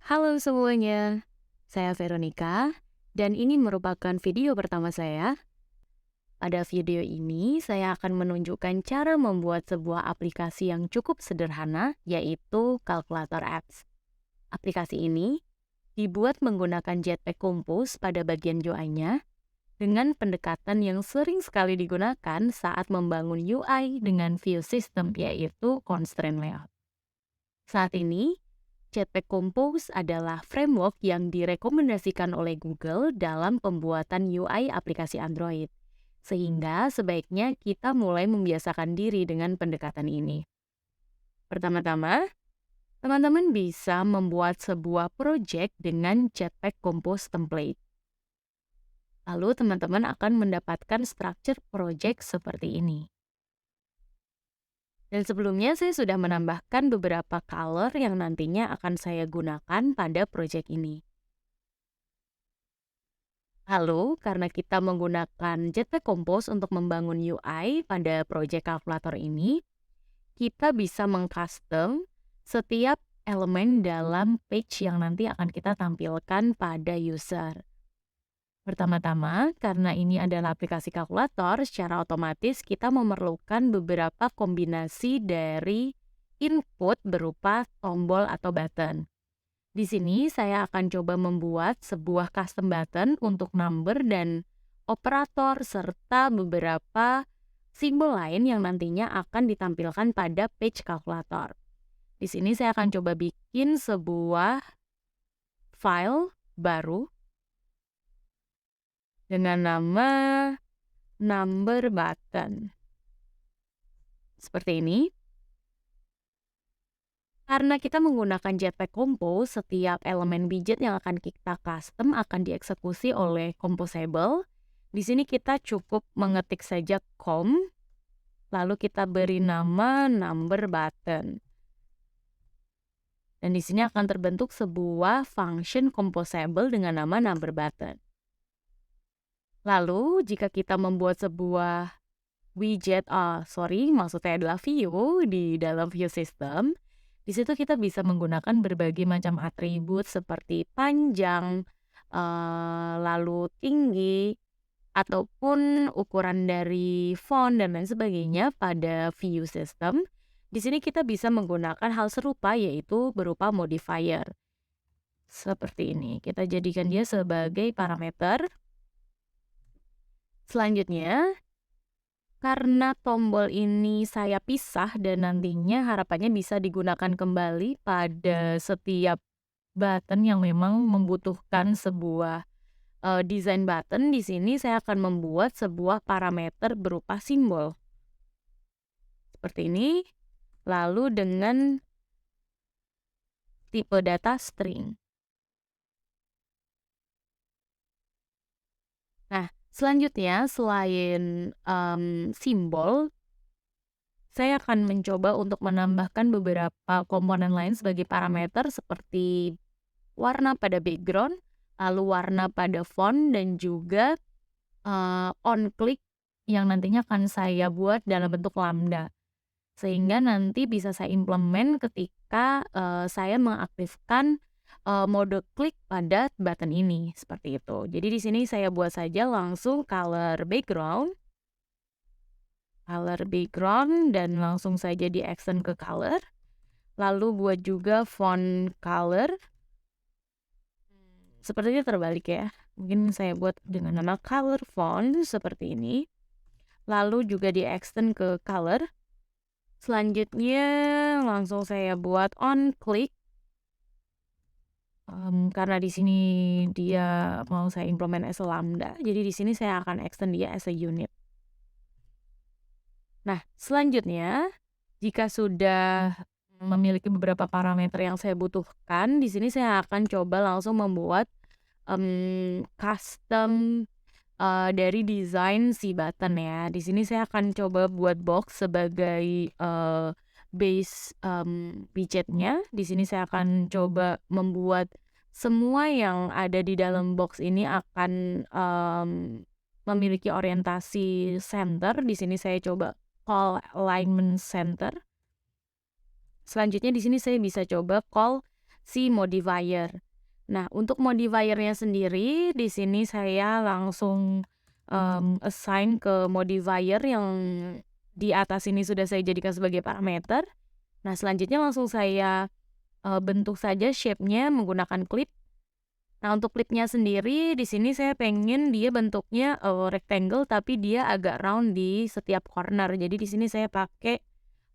Halo semuanya, saya Veronica dan ini merupakan video pertama saya. Pada video ini saya akan menunjukkan cara membuat sebuah aplikasi yang cukup sederhana yaitu kalkulator apps. Aplikasi ini dibuat menggunakan Jetpack Compose pada bagian UI-nya dengan pendekatan yang sering sekali digunakan saat membangun UI dengan view system yaitu constraint layout. Saat ini, Jetpack Compose adalah framework yang direkomendasikan oleh Google dalam pembuatan UI aplikasi Android. Sehingga sebaiknya kita mulai membiasakan diri dengan pendekatan ini. Pertama-tama, teman-teman bisa membuat sebuah project dengan Jetpack Compose template. Lalu teman-teman akan mendapatkan structure project seperti ini. Dan sebelumnya saya sudah menambahkan beberapa color yang nantinya akan saya gunakan pada project ini. Lalu, karena kita menggunakan Jetpack Compose untuk membangun UI pada project kalkulator ini, kita bisa mengcustom setiap elemen dalam page yang nanti akan kita tampilkan pada user. Pertama-tama, karena ini adalah aplikasi kalkulator, secara otomatis kita memerlukan beberapa kombinasi dari input berupa tombol atau button. Di sini saya akan coba membuat sebuah custom button untuk number dan operator serta beberapa simbol lain yang nantinya akan ditampilkan pada page kalkulator. Di sini saya akan coba bikin sebuah file baru dengan nama number button. Seperti ini. Karena kita menggunakan Jetpack Compose, setiap elemen widget yang akan kita custom akan dieksekusi oleh composable. Di sini kita cukup mengetik saja lalu kita beri nama number button. Dan di sini akan terbentuk sebuah function composable dengan nama number button. Lalu, jika kita membuat sebuah widget, maksudnya adalah view di dalam view system, di situ kita bisa menggunakan berbagai macam atribut seperti panjang, lalu tinggi, ataupun ukuran dari font dan lain sebagainya pada view system. Di sini kita bisa menggunakan hal serupa yaitu berupa modifier. Seperti ini, kita jadikan dia sebagai parameter. Selanjutnya, karena tombol ini saya pisah dan nantinya harapannya bisa digunakan kembali pada setiap button yang memang membutuhkan sebuah desain button, di sini saya akan membuat sebuah parameter berupa simbol. Seperti ini, lalu dengan tipe data string. Nah, selanjutnya selain simbol, saya akan mencoba untuk menambahkan beberapa komponen lain sebagai parameter seperti warna pada background, lalu warna pada font, dan juga on click yang nantinya akan saya buat dalam bentuk lambda. Sehingga nanti bisa saya implement ketika saya mengaktifkan mode klik pada button ini, seperti itu. Jadi di sini saya buat saja langsung color background dan langsung saja di extend ke color. Lalu buat juga font color. Sepertinya terbalik ya. Mungkin saya buat dengan nama color font seperti ini. Lalu juga di extend ke color. Selanjutnya langsung saya buat on click. Karena di sini dia mau saya implement as a lambda, jadi di sini saya akan extend dia as a unit. Nah, selanjutnya jika sudah memiliki beberapa parameter yang saya butuhkan, di sini saya akan coba langsung membuat custom dari desain si button ya. Di sini saya akan coba buat box sebagai base widgetnya. Di sini saya akan coba membuat semua yang ada di dalam box ini akan memiliki orientasi center. Di sini saya coba call alignment center. Selanjutnya di sini saya bisa coba call si modifier. Nah, untuk modifiernya sendiri di sini saya langsung assign ke modifier yang di atas ini sudah saya jadikan sebagai parameter. Nah, selanjutnya langsung saya bentuk saja shape-nya menggunakan clip. Nah, untuk clip-nya sendiri di sini saya pengen dia bentuknya rectangle tapi dia agak round di setiap corner. Jadi di sini saya pakai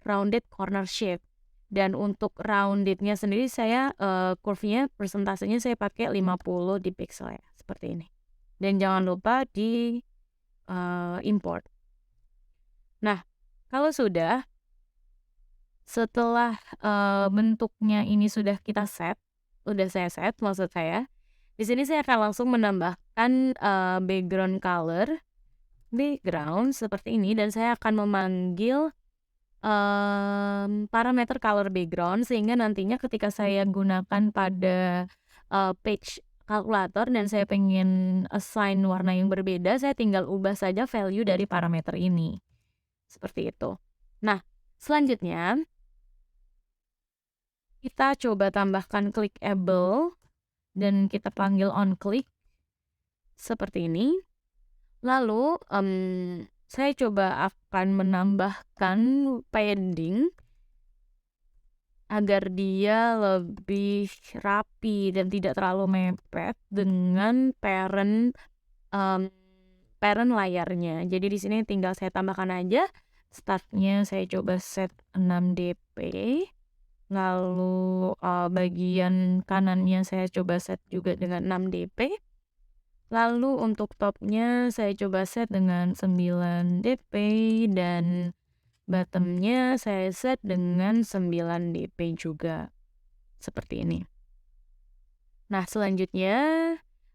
rounded corner shape. Dan untuk rounded-nya sendiri saya curve-nya persentasenya saya pakai 50 di pixel ya, seperti ini. Dan jangan lupa di import. Nah, kalau sudah setelah bentuknya ini sudah kita set, udah saya set maksud saya, di sini saya akan langsung menambahkan background seperti ini, dan saya akan memanggil parameter color background sehingga nantinya ketika saya gunakan pada page kalkulator dan saya pengen assign warna yang berbeda, saya tinggal ubah saja value dari parameter ini. Seperti itu. Nah, selanjutnya kita coba tambahkan clickable dan kita panggil onClick seperti ini. Lalu saya coba akan menambahkan padding agar dia lebih rapi dan tidak terlalu mepet dengan parent layarnya. Jadi di sini tinggal saya tambahkan aja. Startnya saya coba set 6 dp. Lalu bagian kanannya saya coba set juga dengan 6 dp. Lalu untuk topnya saya coba set dengan 9 dp dan bottomnya saya set dengan 9 dp juga. Seperti ini. Nah, selanjutnya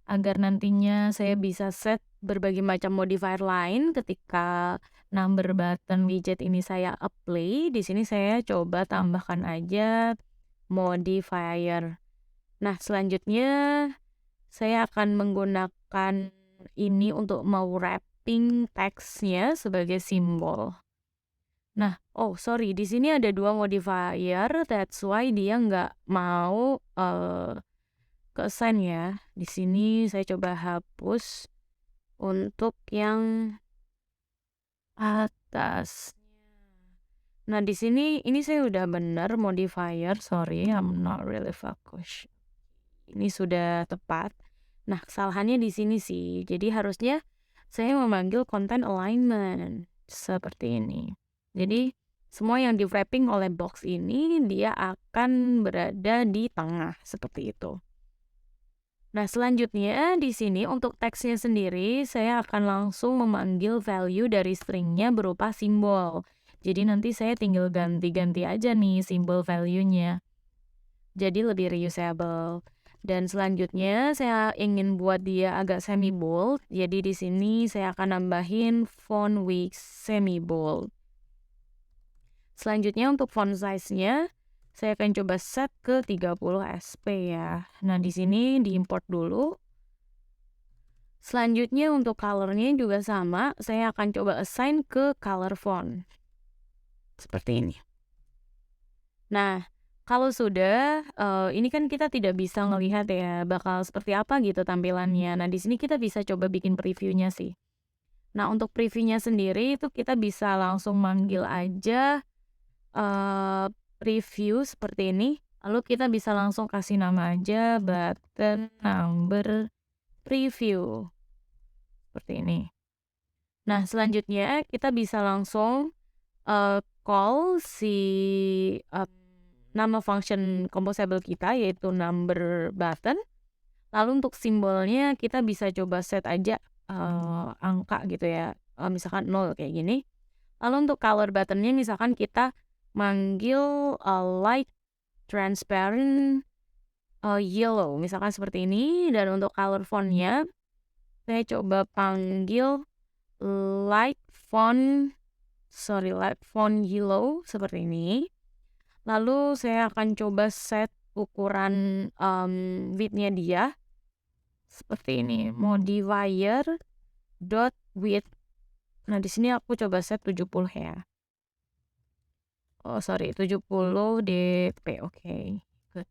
agar nantinya saya bisa set berbagai macam modifier lain ketika number button widget ini saya apply, di sini saya coba tambahkan aja modifier. Nah, selanjutnya saya akan menggunakan ini untuk mau wrapping text-nya sebagai simbol. Nah, sorry, di sini ada 2 modifier, that's why dia nggak mau ke-assign ya. Di sini saya coba hapus untuk yang atasnya. Nah, di sini ini saya udah benar modifier, sorry, I'm not really focused. Ini sudah tepat. Nah, kesalahannya di sini sih. Jadi harusnya saya memanggil content alignment seperti ini. Jadi semua yang di wrapping oleh box ini dia akan berada di tengah seperti itu. Nah, selanjutnya di sini untuk teksnya sendiri saya akan langsung memanggil value dari stringnya berupa simbol. Jadi nanti saya tinggal ganti-ganti aja nih simbol value-nya. Jadi lebih reusable. Dan selanjutnya saya ingin buat dia agak semi bold. Jadi di sini saya akan nambahin font width semi bold. Selanjutnya untuk font size-nya saya akan coba set ke 30 sp ya. Nah, di sini diimport dulu. Selanjutnya untuk color-nya juga sama, saya akan coba assign ke color font. Seperti ini. Nah, kalau sudah, ini kan kita tidak bisa ngelihat ya bakal seperti apa gitu tampilannya. Nah, di sini kita bisa coba bikin previewnya sih. Nah, untuk previewnya sendiri itu kita bisa langsung manggil aja preview seperti ini. Lalu kita bisa langsung kasih nama aja button number preview. Seperti ini. Nah, selanjutnya kita bisa langsung call si nama function composable kita yaitu number button. Lalu untuk simbolnya kita bisa coba set aja angka gitu ya, misalkan 0 kayak gini. Lalu untuk color buttonnya misalkan kita manggil light transparent yellow misalkan seperti ini. Dan untuk color fontnya saya coba panggil light font yellow seperti ini. Lalu saya akan coba set ukuran width-nya dia seperti ini, modifier dot width. Nah, di sini aku coba set 70 ya. 70 dp, oke. Good.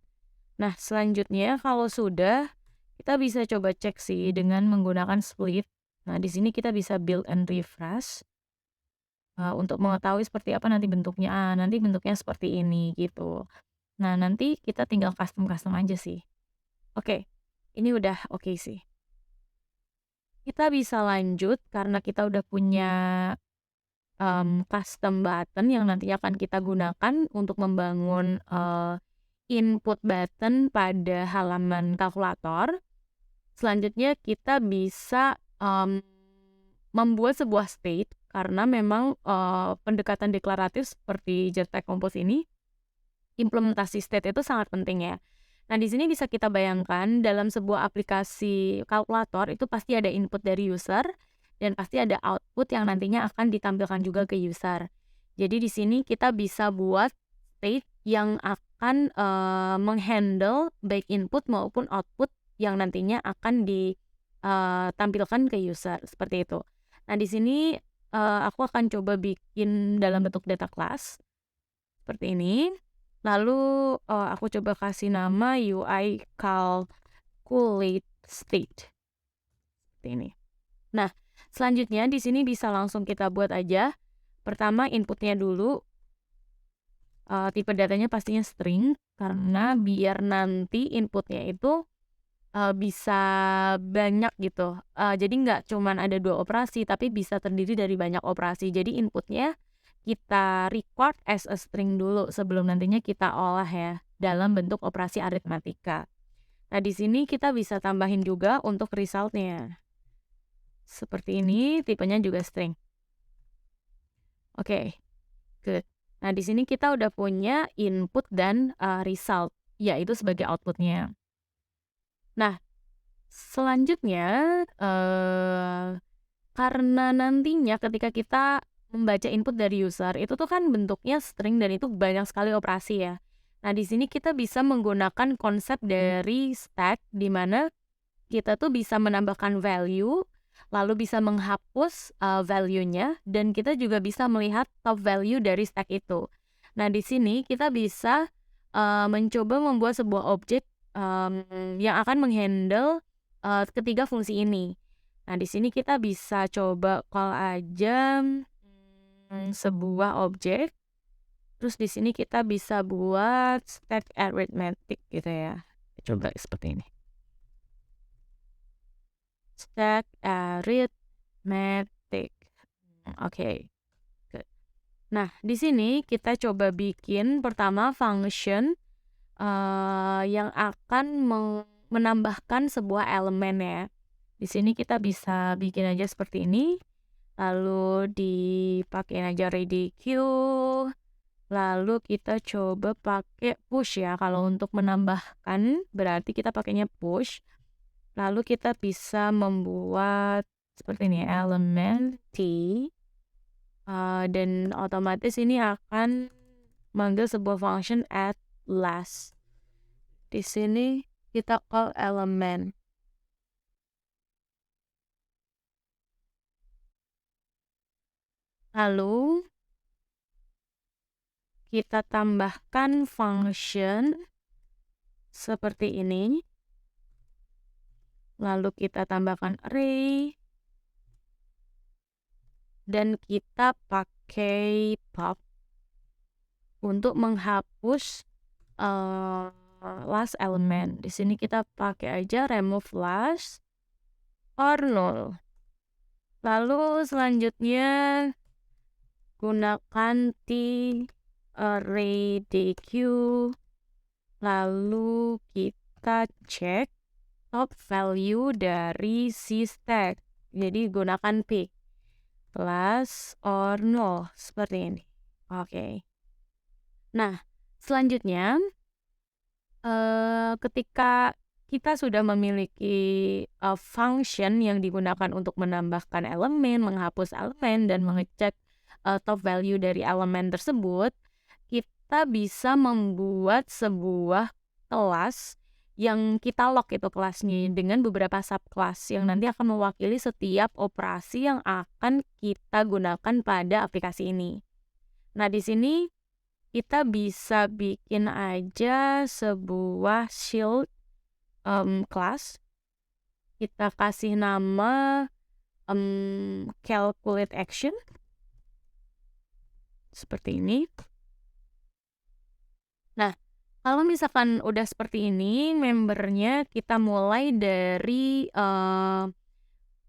Nah, selanjutnya kalau sudah, kita bisa coba cek sih dengan menggunakan split. Nah, di sini kita bisa build and refresh, untuk mengetahui seperti apa nanti bentuknya. Nanti bentuknya seperti ini, gitu. Nah, nanti kita tinggal custom-custom aja sih. Oke, ini udah oke sih. Kita bisa lanjut karena kita udah punya custom button yang nantinya akan kita gunakan untuk membangun input button pada halaman kalkulator. Selanjutnya kita bisa membuat sebuah state karena memang pendekatan deklaratif seperti Jetpack Compose ini, implementasi state itu sangat penting ya. Nah, di sini bisa kita bayangkan dalam sebuah aplikasi kalkulator itu pasti ada input dari user dan pasti ada output yang nantinya akan ditampilkan juga ke user. Jadi di sini kita bisa buat state yang akan menghandle baik input maupun output yang nantinya akan ditampilkan ke user seperti itu. Nah, di sini aku akan coba bikin dalam bentuk data class seperti ini. Lalu aku coba kasih nama UI calculate state seperti ini. Nah, selanjutnya di sini bisa langsung kita buat aja. Pertama inputnya dulu, tipe datanya pastinya string karena biar nanti inputnya itu bisa banyak gitu. Jadi nggak cuman ada 2 operasi, tapi bisa terdiri dari banyak operasi. Jadi inputnya kita record as a string dulu sebelum nantinya kita olah ya dalam bentuk operasi aritmatika. Nah, di sini kita bisa tambahin juga untuk resultnya. Seperti ini, tipenya juga string. Oke, good. Nah, di sini kita udah punya input dan result, yaitu sebagai outputnya. Nah, selanjutnya karena nantinya ketika kita membaca input dari user itu tuh kan bentuknya string dan itu banyak sekali operasi ya. Nah, di sini kita bisa menggunakan konsep dari stack di mana kita tuh bisa menambahkan value, lalu bisa menghapus value-nya dan kita juga bisa melihat top value dari stack itu. Nah, di sini kita bisa mencoba membuat sebuah objek yang akan menghandle ketiga fungsi ini. Nah, di sini kita bisa coba call aja sebuah objek. Terus di sini kita bisa buat stack arithmetic gitu ya. Coba seperti ini. Stack arithmetic. Oke. Good. Nah, di sini kita coba bikin pertama function yang akan menambahkan sebuah elemen ya. Di sini kita bisa bikin aja seperti ini. Lalu dipakein aja ready queue. Lalu kita coba pakai push ya. Kalau untuk menambahkan berarti kita pakainya push. Lalu kita bisa membuat seperti ini elemen t. Dan otomatis ini akan manggil sebuah function at last. Di sini kita call elemen. Lalu kita tambahkan function seperti ini. Lalu kita tambahkan array. Dan kita pakai pop untuk menghapus last element. Di sini kita pakai aja remove last or null. Lalu selanjutnya gunakan t array dq. Lalu kita cek top value dari si stack. Jadi gunakan pick plus or null seperti ini. Oke. Nah, selanjutnya ketika kita sudah memiliki function yang digunakan untuk menambahkan elemen, menghapus elemen, dan mengecek top value dari elemen tersebut, kita bisa membuat sebuah kelas yang kita lock itu kelasnya dengan beberapa subclass yang nanti akan mewakili setiap operasi yang akan kita gunakan pada aplikasi ini. Nah, di sini kita bisa bikin aja sebuah shield class. Kita kasih nama calculate action seperti ini. Nah, kalau misalkan udah seperti ini, membernya kita mulai dari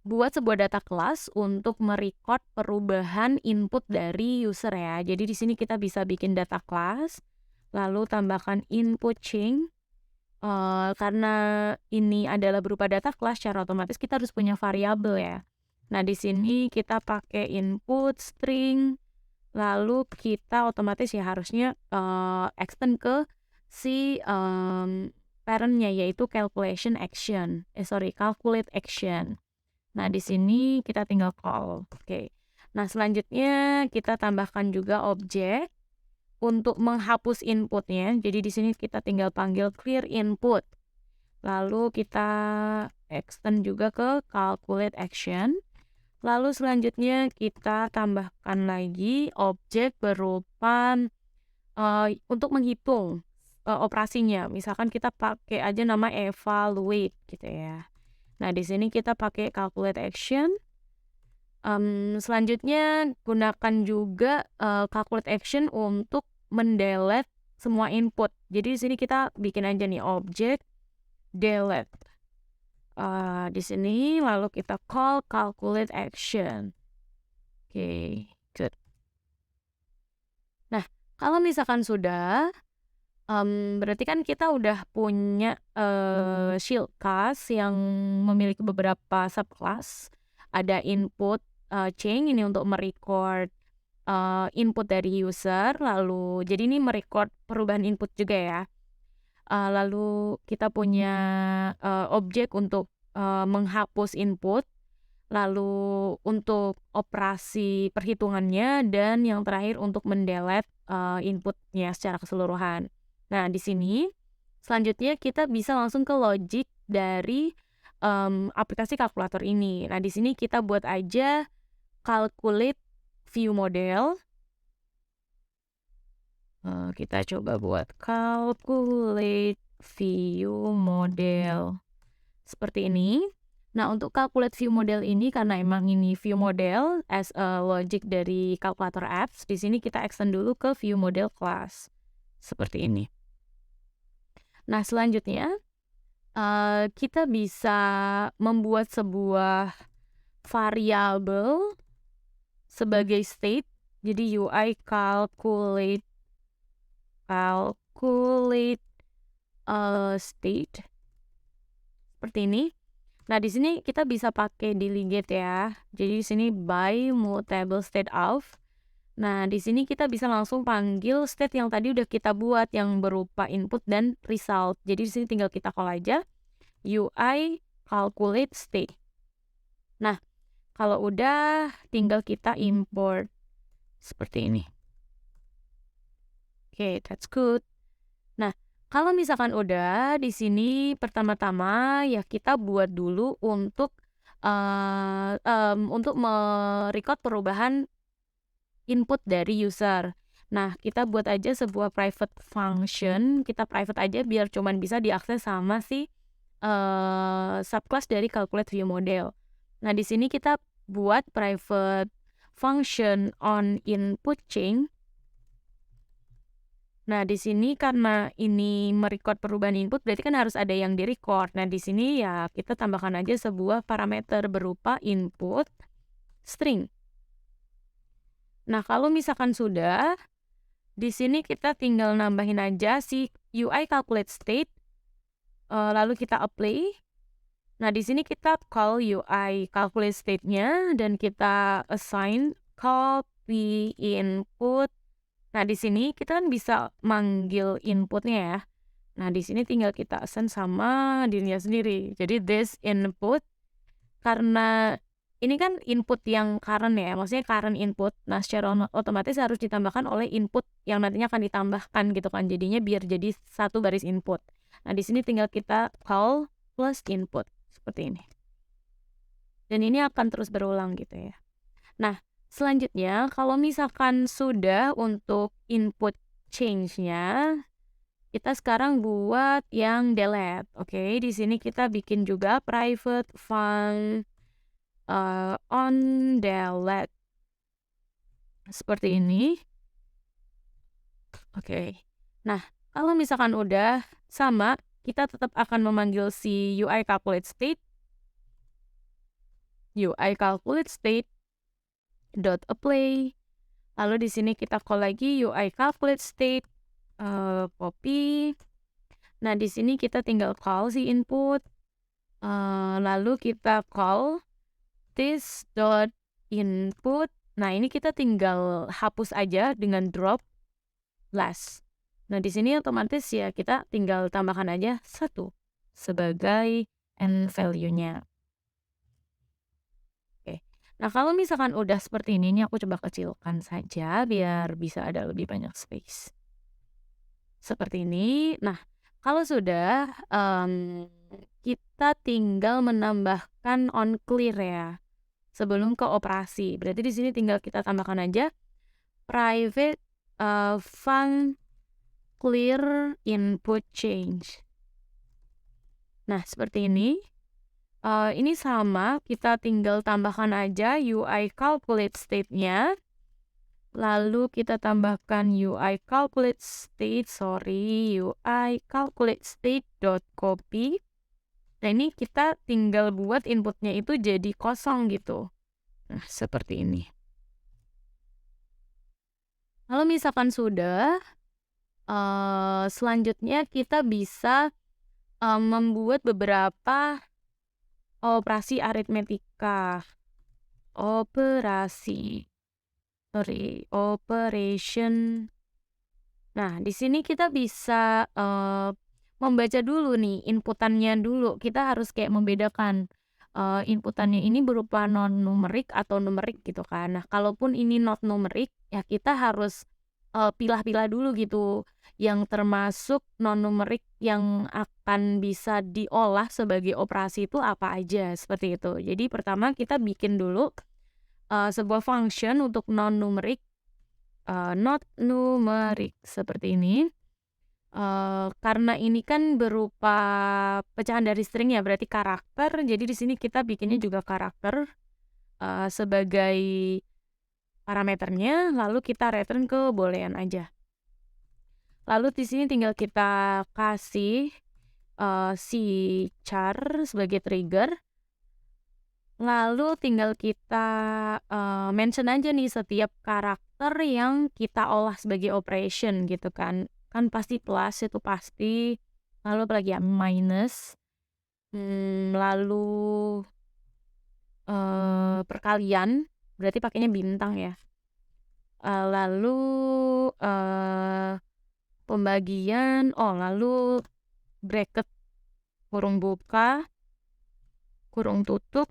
buat sebuah data class untuk merecord perubahan input dari user ya. Jadi di sini kita bisa bikin data class, lalu tambahkan input chain. Karena ini adalah berupa data class, secara otomatis kita harus punya variabel ya. Nah, di sini kita pakai input string, lalu kita otomatis ya harusnya extend ke si parent-nya, yaitu calculate action. Nah, di sini kita tinggal call. Oke. Nah, selanjutnya kita tambahkan juga objek untuk menghapus inputnya. Jadi di sini kita tinggal panggil clear input. Lalu kita extend juga ke calculate action. Lalu selanjutnya kita tambahkan lagi objek berupa untuk menghitung operasinya. Misalkan kita pakai aja nama evaluate gitu ya. Nah, di sini kita pakai calculate action. Selanjutnya gunakan juga calculate action untuk mendelete semua input. Jadi di sini kita bikin aja nih objek delete. Di sini lalu kita call calculate action. Oke, good. Nah, kalau misalkan sudah, berarti kan kita udah punya shield class yang memiliki beberapa subclass. Ada input chain ini untuk merecord input dari user, lalu jadi ini merecord perubahan input juga ya. Lalu kita punya objek untuk menghapus input, lalu untuk operasi perhitungannya, dan yang terakhir untuk mendelete inputnya secara keseluruhan. Nah, di sini selanjutnya kita bisa langsung ke logic dari aplikasi kalkulator ini. Nah, di sini kita buat aja calculate view model. Kita coba buat calculate view model seperti ini. Nah, untuk calculate view model ini, karena emang ini view model as a logic dari kalkulator apps, di sini kita extend dulu ke view model class seperti ini. Nah, selanjutnya kita bisa membuat sebuah variabel sebagai state. Jadi UI calculate state seperti ini. Nah, di sini kita bisa pakai delegate ya. Jadi di sini by mutable state of. Nah, di sini kita bisa langsung panggil state yang tadi udah kita buat yang berupa input dan result. Jadi di sini tinggal kita call aja UI calculate state. Nah, kalau udah tinggal kita import seperti ini. Oke, that's good. Nah, kalau misalkan udah di sini pertama-tama ya kita buat dulu untuk merecord perubahan input dari user. Nah, kita buat aja sebuah private function, kita private aja biar cuman bisa diakses sama si subclass dari calculate view model. Nah, di sini kita buat private function on input chain. Nah, di sini karena ini merecord perubahan input, berarti kan harus ada yang direcord. Nah, di sini ya kita tambahkan aja sebuah parameter berupa input string. Nah, kalau misalkan sudah, di sini kita tinggal nambahin aja si UI calculate state, lalu kita apply. Nah, di sini kita call UI calculate state-nya dan kita assign copy input. Nah, di sini kita kan bisa manggil inputnya ya. Nah, di sini tinggal kita assign sama dirinya sendiri. Jadi this input, karena ini kan input yang current ya, maksudnya current input. Nah, secara otomatis harus ditambahkan oleh input yang nantinya akan ditambahkan gitu kan. Jadinya biar jadi satu baris input. Nah, di sini tinggal kita call plus input seperti ini. Dan ini akan terus berulang gitu ya. Nah, selanjutnya kalau misalkan sudah untuk input change-nya kita sekarang buat yang delete. Oke, di sini kita bikin juga private fun on delete seperti ini. Oke. Nah, kalau misalkan udah sama, kita tetap akan memanggil si UI calculate state dot apply. Lalu di sini kita call lagi UI calculate state copy. Nah, di sini kita tinggal call si input. Lalu kita call this dot input. Nah, ini kita tinggal hapus aja dengan drop last. Nah, di sini otomatis ya kita tinggal tambahkan aja 1 sebagai end value-nya. Oke. Nah, kalau misalkan udah seperti ini aku coba kecilkan saja biar bisa ada lebih banyak space. Seperti ini. Nah, kalau sudah, kita tinggal menambahkan on clear ya, sebelum ke operasi. Berarti di sini tinggal kita tambahkan aja private fun clear input change. Nah, seperti ini. Ini sama, kita tinggal tambahkan aja UI calculate state-nya. Lalu kita tambahkan UI calculate state dot copy. Nah, ini kita tinggal buat inputnya itu jadi kosong gitu. Nah, seperti ini. Kalau misalkan sudah, selanjutnya kita bisa membuat beberapa operasi aritmetika. Operation. Nah, di sini kita bisa membaca dulu nih inputannya dulu. Kita harus kayak membedakan inputannya ini berupa non-numerik atau numerik gitu kan. Nah, kalaupun ini not numerik, ya kita harus pilah-pilah dulu gitu, yang termasuk non-numerik yang akan bisa diolah sebagai operasi itu apa aja, seperti itu. Jadi pertama kita bikin dulu sebuah function untuk non-numerik, not numerik seperti ini. Karena ini kan berupa pecahan dari string ya, berarti karakter. Jadi di sini kita bikinnya juga karakter sebagai parameternya, lalu kita return ke boolean aja. Lalu di sini tinggal kita kasih si char sebagai trigger. Lalu tinggal kita mention aja nih setiap karakter yang kita olah sebagai operation gitu kan. Kan pasti plus itu pasti. Lalu apalagi ya minus. Lalu perkalian berarti pakainya bintang ya. Lalu pembagian, lalu bracket kurung buka, kurung tutup.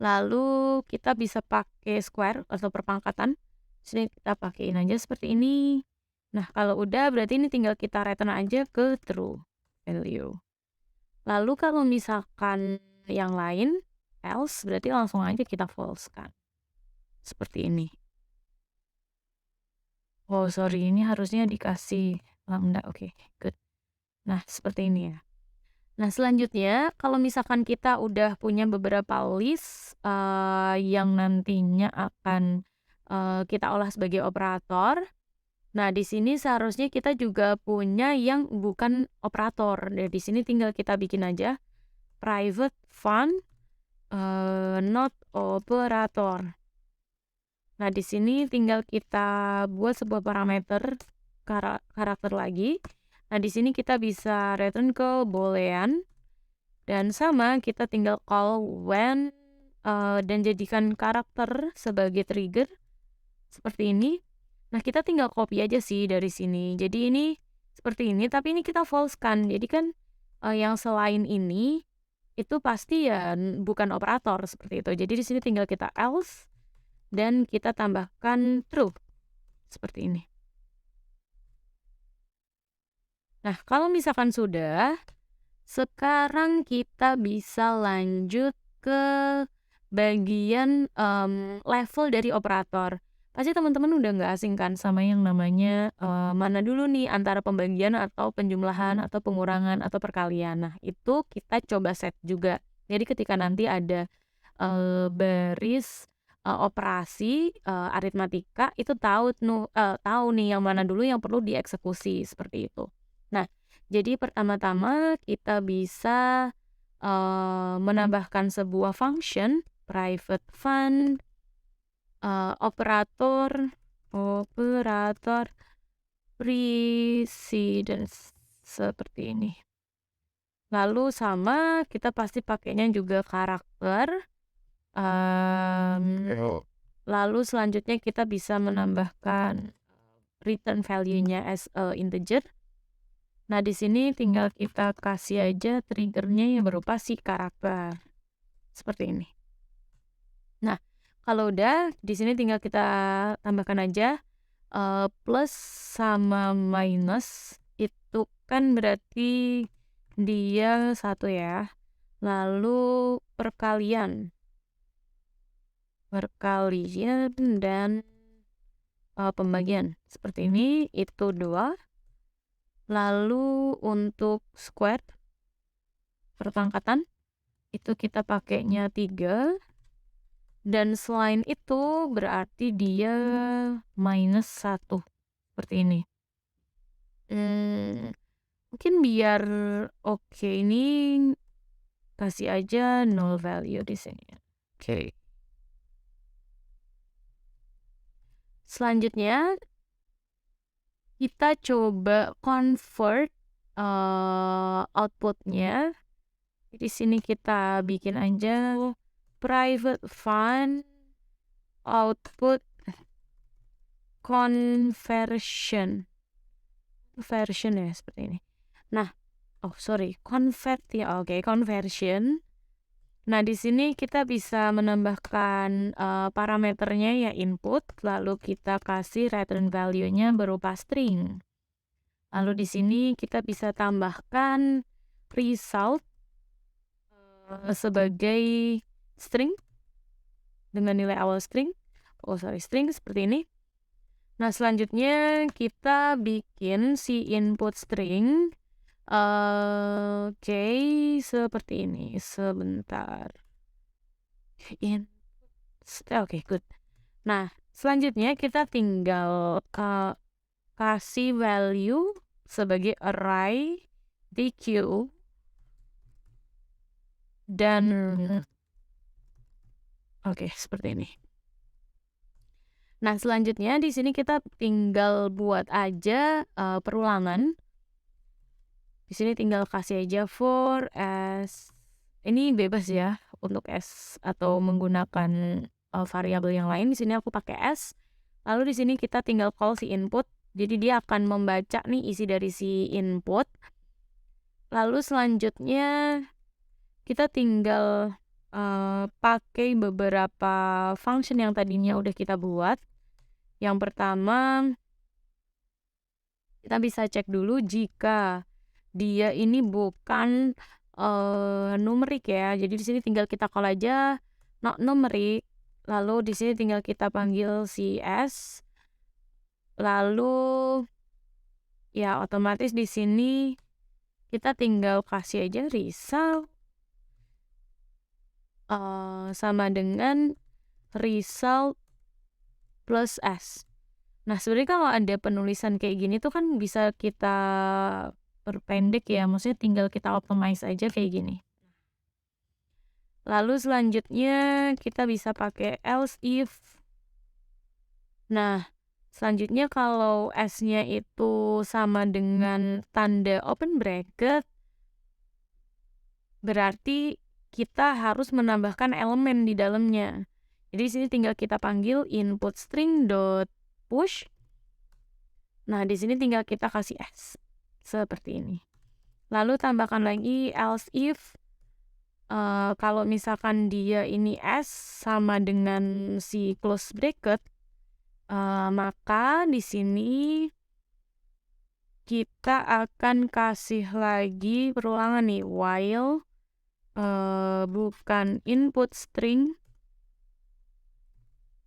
Lalu kita bisa pakai square atau perpangkatan. Sini kita pakein aja seperti ini. Nah, kalau udah berarti ini tinggal kita return aja ke true value. Lalu kalau misalkan yang lain else, berarti langsung aja kita false kan. Seperti ini. Oh, sorry, ini harusnya dikasih lambda. Oke, good. Nah, seperti ini ya. Nah, selanjutnya kalau misalkan kita udah punya beberapa list yang nantinya akan kita olah sebagai operator. Nah, di sini seharusnya kita juga punya yang bukan operator. Nah, di sini tinggal kita bikin aja private fun not operator. Nah, di sini tinggal kita buat sebuah parameter karakter lagi. Nah, di sini kita bisa return ke boolean. Dan sama, kita tinggal call when dan jadikan karakter sebagai trigger. Seperti ini. Nah, kita tinggal copy aja sih dari sini. Jadi ini seperti ini, tapi ini kita false kan. Jadi kan yang selain ini itu pasti ya bukan operator seperti itu. Jadi di sini tinggal kita else dan kita tambahkan true. Seperti ini. Nah, kalau misalkan sudah, sekarang kita bisa lanjut ke bagian level dari operator. Pasti teman-teman udah nggak asing kan sama yang namanya, mana dulu nih antara pembagian atau penjumlahan atau pengurangan atau perkalian. Nah, itu kita coba set juga. Jadi ketika nanti ada, baris, operasi, aritmatika itu tahu nih yang mana dulu yang perlu dieksekusi, seperti itu. Nah, jadi pertama-tama kita bisa, menambahkan sebuah function private fund, operator operator precedence, seperti ini. Lalu sama kita pasti pakainya juga karakter, lalu selanjutnya kita bisa menambahkan return value-nya as a integer. Nah, di sini tinggal kita kasih aja triggernya yang berupa si karakter, seperti ini. Nah, kalau udah di sini tinggal kita tambahkan aja plus sama minus itu kan berarti dia 1 ya. Lalu perkalian dan pembagian seperti ini itu 2. Lalu untuk square perpangkatan itu kita pakainya 3. Dan selain itu berarti dia minus 1 seperti ini. Mungkin biar oke ini kasih aja null value di sini. Oke. Selanjutnya kita coba convert outputnya. Di sini kita bikin aja private fund output conversion ya seperti ini. Nah, convert ya. Oke, conversion. Nah, di sini kita bisa menambahkan parameternya ya input, lalu kita kasih return value-nya berupa string. Lalu di sini kita bisa tambahkan result sebagai string dengan nilai awal string. String seperti ini. Nah, selanjutnya kita bikin si input string. Oke, seperti ini. Sebentar. Oke, good. Nah, selanjutnya kita tinggal kasih value sebagai array dq dan oke, seperti ini. Nah, selanjutnya di sini kita tinggal buat aja perulangan. Di sini tinggal kasih aja for s. Ini bebas ya untuk s atau menggunakan variabel yang lain. Di sini aku pakai s. Lalu di sini kita tinggal call si input. Jadi dia akan membaca nih isi dari si input. Lalu selanjutnya kita tinggal pakai beberapa function yang tadinya udah kita buat. Yang pertama, kita bisa cek dulu jika dia ini bukan numerik ya. Jadi di sini tinggal kita call aja not numerik. Lalu di sini tinggal kita panggil si s. Lalu ya otomatis di sini kita tinggal kasih aja result sama dengan result plus s. Nah, sebenarnya kalau ada penulisan kayak gini tuh kan bisa kita perpendek ya, maksudnya tinggal kita optimize aja kayak gini. Lalu selanjutnya kita bisa pakai else if. Nah, selanjutnya kalau s-nya itu sama dengan tanda open bracket, berarti kita harus menambahkan elemen di dalamnya. Jadi di sini tinggal kita panggil input string dot push. Nah, di sini tinggal kita kasih s seperti ini. Lalu tambahkan lagi else if kalau misalkan dia ini s sama dengan si close bracket, maka di sini kita akan kasih lagi perulangan nih while bukan input string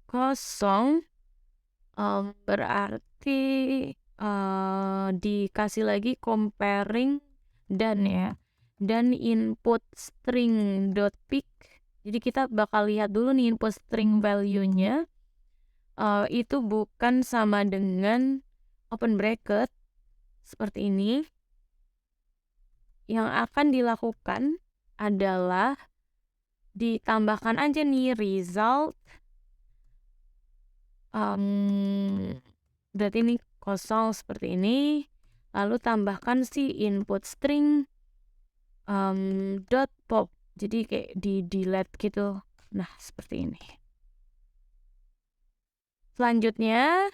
kosong Berarti dikasih lagi comparing dan ya, dan input string dot pick. Jadi kita bakal lihat dulu nih input string value-nya itu bukan sama dengan open bracket seperti ini. Yang akan dilakukan adalah ditambahkan aja nih result, berarti ini kosong seperti ini, lalu tambahkan si input string dot pop, jadi kayak di delete gitu. Nah, seperti ini. Selanjutnya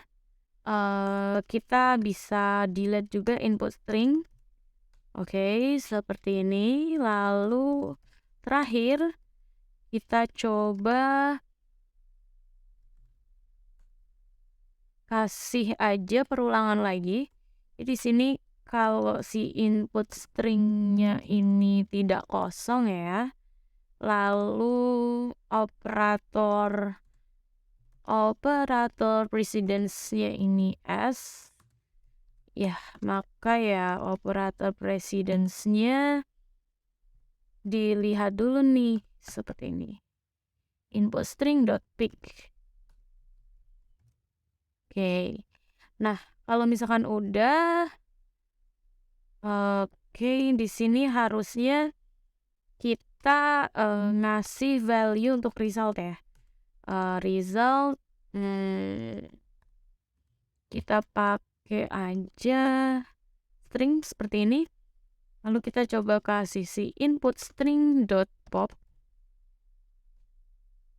kita bisa delete juga input string. Oke, seperti ini. Lalu terakhir kita coba kasih aja perulangan lagi. Jadi di sini kalau si input stringnya ini tidak kosong ya, lalu operator precedence-nya ini S, ya maka ya operator precedence-nya dilihat dulu nih seperti ini, input string dot pick. Oke, nah kalau misalkan udah, oke, di sini harusnya kita ngasih value untuk result ya. Result kita pakai aja string seperti ini. Lalu kita coba kasih si input string dot pop.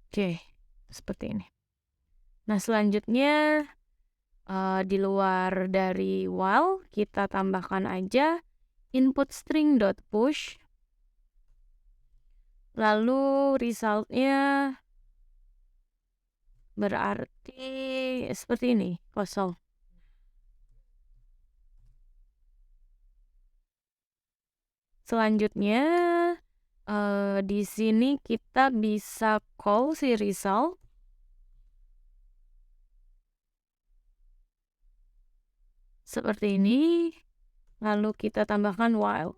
Oke, seperti ini. Nah, selanjutnya di luar dari while kita tambahkan aja input string dot push. Lalu resultnya berarti seperti ini, kosong. Selanjutnya di sini kita bisa call si result. Seperti ini. Lalu kita tambahkan while.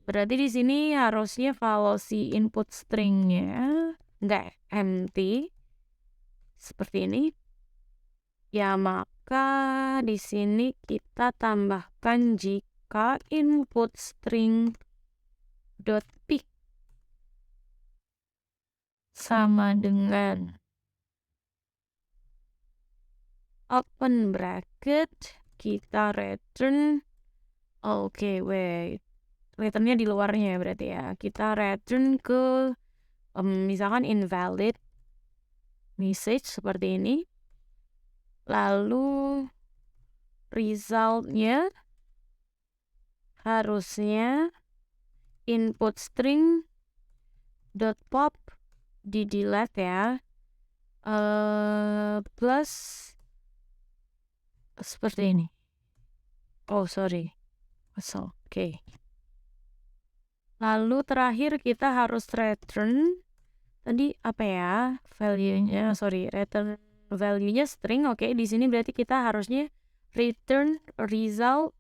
Berarti di sini harusnya kalau si input stringnya nggak empty seperti ini, ya maka di sini kita tambahkan jika input string dot pick sama dengan open bracket, kita return, returnnya di luarnya ya berarti ya, kita return ke misalkan invalid message seperti ini. Lalu resultnya harusnya input string dot pop di delete ya, plus seperti ini. Oke. Lalu terakhir kita harus return tadi apa ya, return value-nya string. Oke, di sini berarti kita harusnya return result.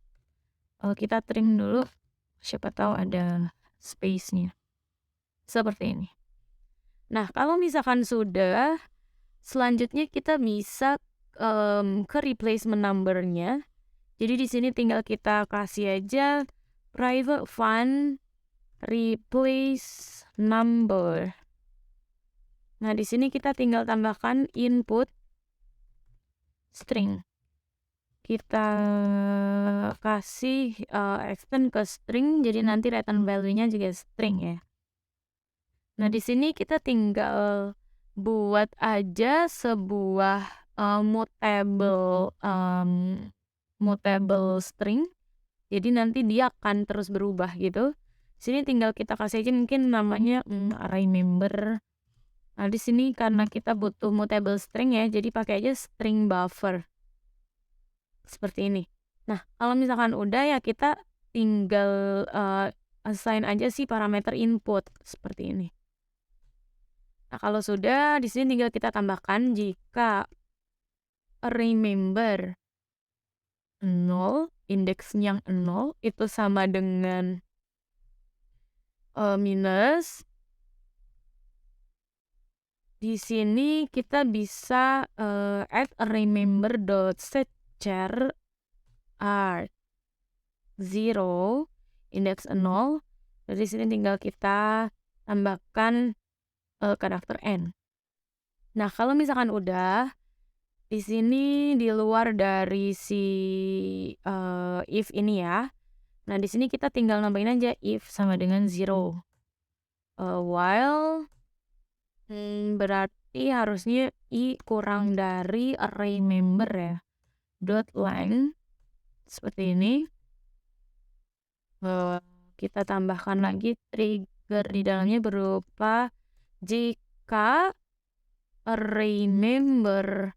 Kita trim dulu, siapa tahu ada space-nya. Seperti ini. Nah, kalau misalkan sudah, selanjutnya kita bisa ke replacement number-nya. Jadi di sini tinggal kita kasih aja private fun replace number. Nah, di sini kita tinggal tambahkan input string. Kita kasih extend ke string, jadi nanti return value-nya juga string ya. Nah, di sini kita tinggal buat aja sebuah mutable string. Jadi nanti dia akan terus berubah gitu. Sini tinggal kita kasih aja mungkin namanya array member. Nah, di sini karena kita butuh mutable string ya, jadi pakai aja string buffer. Seperti ini. Nah, kalau misalkan udah ya kita tinggal assign aja sih parameter input seperti ini. Nah, kalau sudah di sini tinggal kita tambahkan jika array member 0, indeksnya 0, itu sama dengan minus. Di sini kita bisa add array member dot set char art 0, indeks 0. Dari sini tinggal kita tambahkan karakter n. Nah, kalau misalkan udah, di sini di luar dari si if ini ya. Nah, di sini kita tinggal nambahin aja if sama dengan 0. While berarti harusnya i kurang dari array member ya. Dot length seperti ini. Kita tambahkan lagi trigger di dalamnya berupa jika array member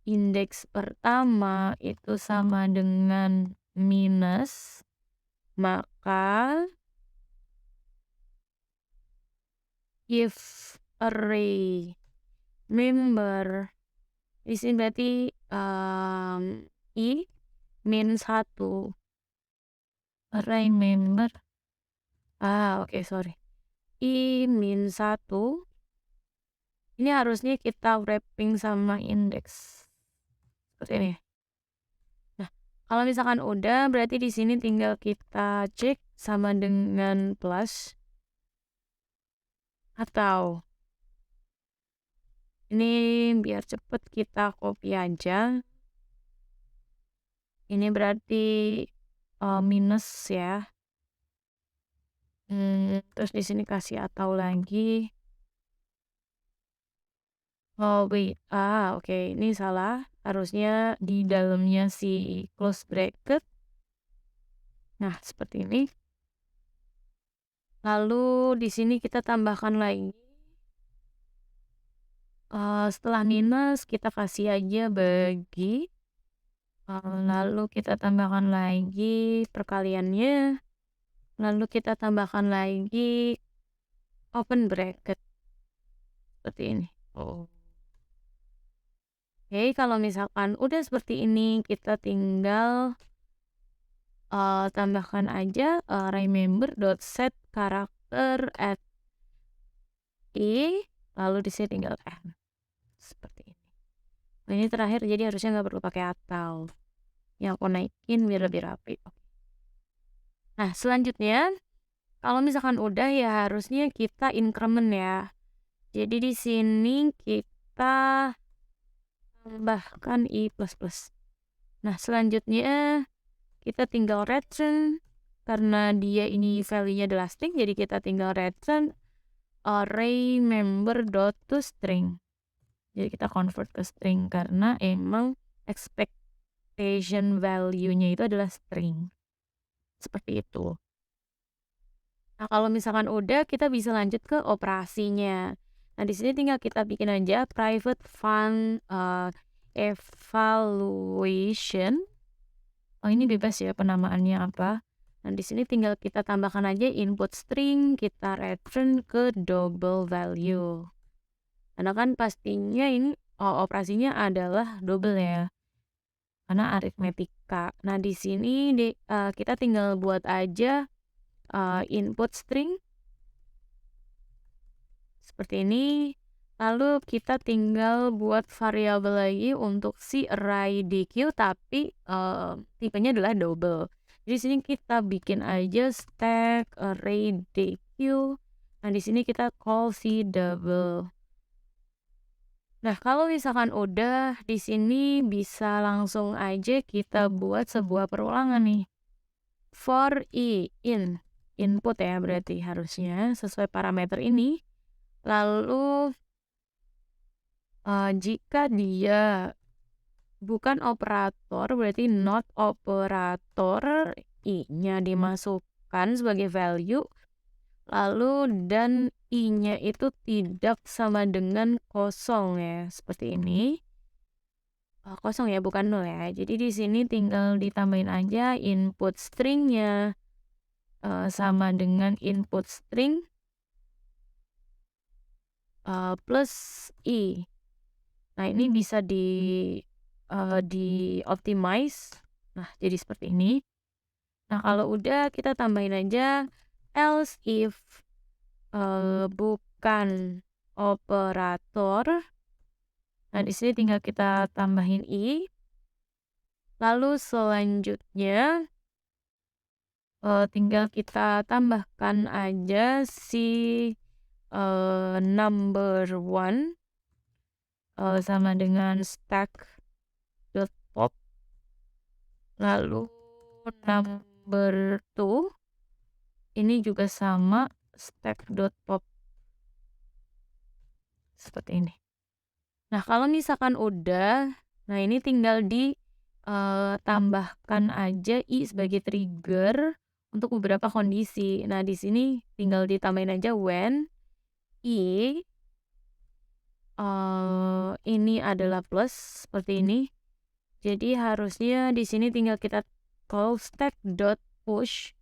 indeks pertama itu sama dengan minus, maka if array member di sini berarti i min 1 array member sorry, i min 1 ini harusnya kita wrapping sama indeks seperti ini. Nah, kalau misalkan udah, berarti di sini tinggal kita cek sama dengan plus atau ini biar cepet kita copy aja. Ini berarti minus ya. Terus di sini kasih atau lagi. Oke, ini salah. Harusnya di dalamnya si close bracket. Nah, seperti ini. Lalu di sini kita tambahkan lagi. Setelah minus kita kasih aja bagi. Lalu kita tambahkan lagi perkaliannya. Lalu kita tambahkan lagi open bracket. Seperti ini. Oke, kalau misalkan udah seperti ini, kita tinggal tambahkan aja remember.set karakter at i, lalu di sini tinggal n. Seperti ini. Nah, ini terakhir, jadi harusnya nggak perlu pakai atau. Yang aku naikin biar lebih rapi. Nah, selanjutnya, kalau misalkan udah ya harusnya kita increment ya. Jadi di sini kita tambahkan i++. Nah, selanjutnya kita tinggal return karena dia ini value-nya adalah string, jadi kita tinggal return array member dot to string. Jadi kita convert ke string karena emang expectation value-nya itu adalah string. Seperti itu. Nah, kalau misalkan udah, kita bisa lanjut ke operasinya. Nah, di sini tinggal kita bikin aja private fun evaluation. Ini bebas ya penamaannya apa. Nah, di sini tinggal kita tambahkan aja input string, kita return ke double value. Karena kan pastinya ini operasinya adalah double ya. Karena aritmetika. Nah, di sini kita tinggal buat aja input string seperti ini. Lalu kita tinggal buat variabel lagi untuk si array dq, tapi tipenya adalah double. Jadi sini kita bikin aja stack array dq. Nah, di sini kita call si double. Nah, kalau misalkan udah, di sini bisa langsung aja kita buat sebuah perulangan nih. For i in input ya, berarti harusnya sesuai parameter ini. Lalu jika dia bukan operator, berarti not operator, i-nya dimasukkan sebagai value. Lalu dan i-nya itu tidak sama dengan kosong ya, seperti ini. Kosong ya, bukan 0 ya. Jadi di sini tinggal ditambahin aja input string-nya sama dengan input string plus i. Nah, ini bisa di di optimize. Nah, jadi seperti ini. Nah, kalau udah kita tambahin aja else if bukan operator. Nah, di sini tinggal kita tambahin i. Lalu selanjutnya tinggal kita tambahkan aja si number one sama dengan stack.pop. Lalu number two ini juga sama stack.pop. Seperti ini. Nah, kalau misalkan udah, nah ini tinggal tambahkan aja i sebagai trigger untuk beberapa kondisi. Nah, di sini tinggal ditambahin aja when i ini adalah plus seperti ini. Jadi harusnya di sini tinggal kita call stack.push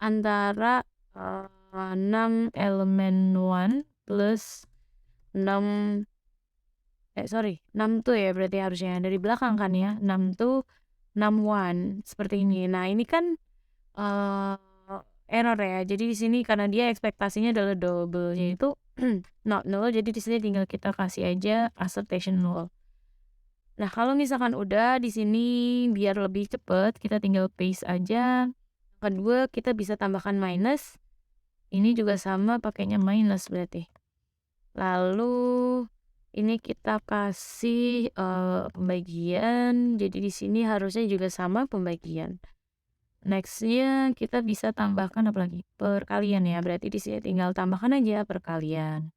antara 6 elemen 1 plus 6 tuh ya berarti harusnya dari belakang kan ya. 6 tuh 6 1 seperti ini. Nah, ini kan error ya. Jadi di sini karena dia ekspektasinya adalah double yaitu not null, jadi di sini tinggal kita kasih aja assertion null. Nah, kalau misalkan udah di sini biar lebih cepet kita tinggal paste aja. Kedua kita bisa tambahkan minus. Ini juga sama pakainya minus berarti. Lalu ini kita kasih pembagian. Jadi di sini harusnya juga sama pembagian. Nextnya kita bisa tambahkan apa lagi? Perkalian ya. Berarti di sini tinggal tambahkan aja perkalian.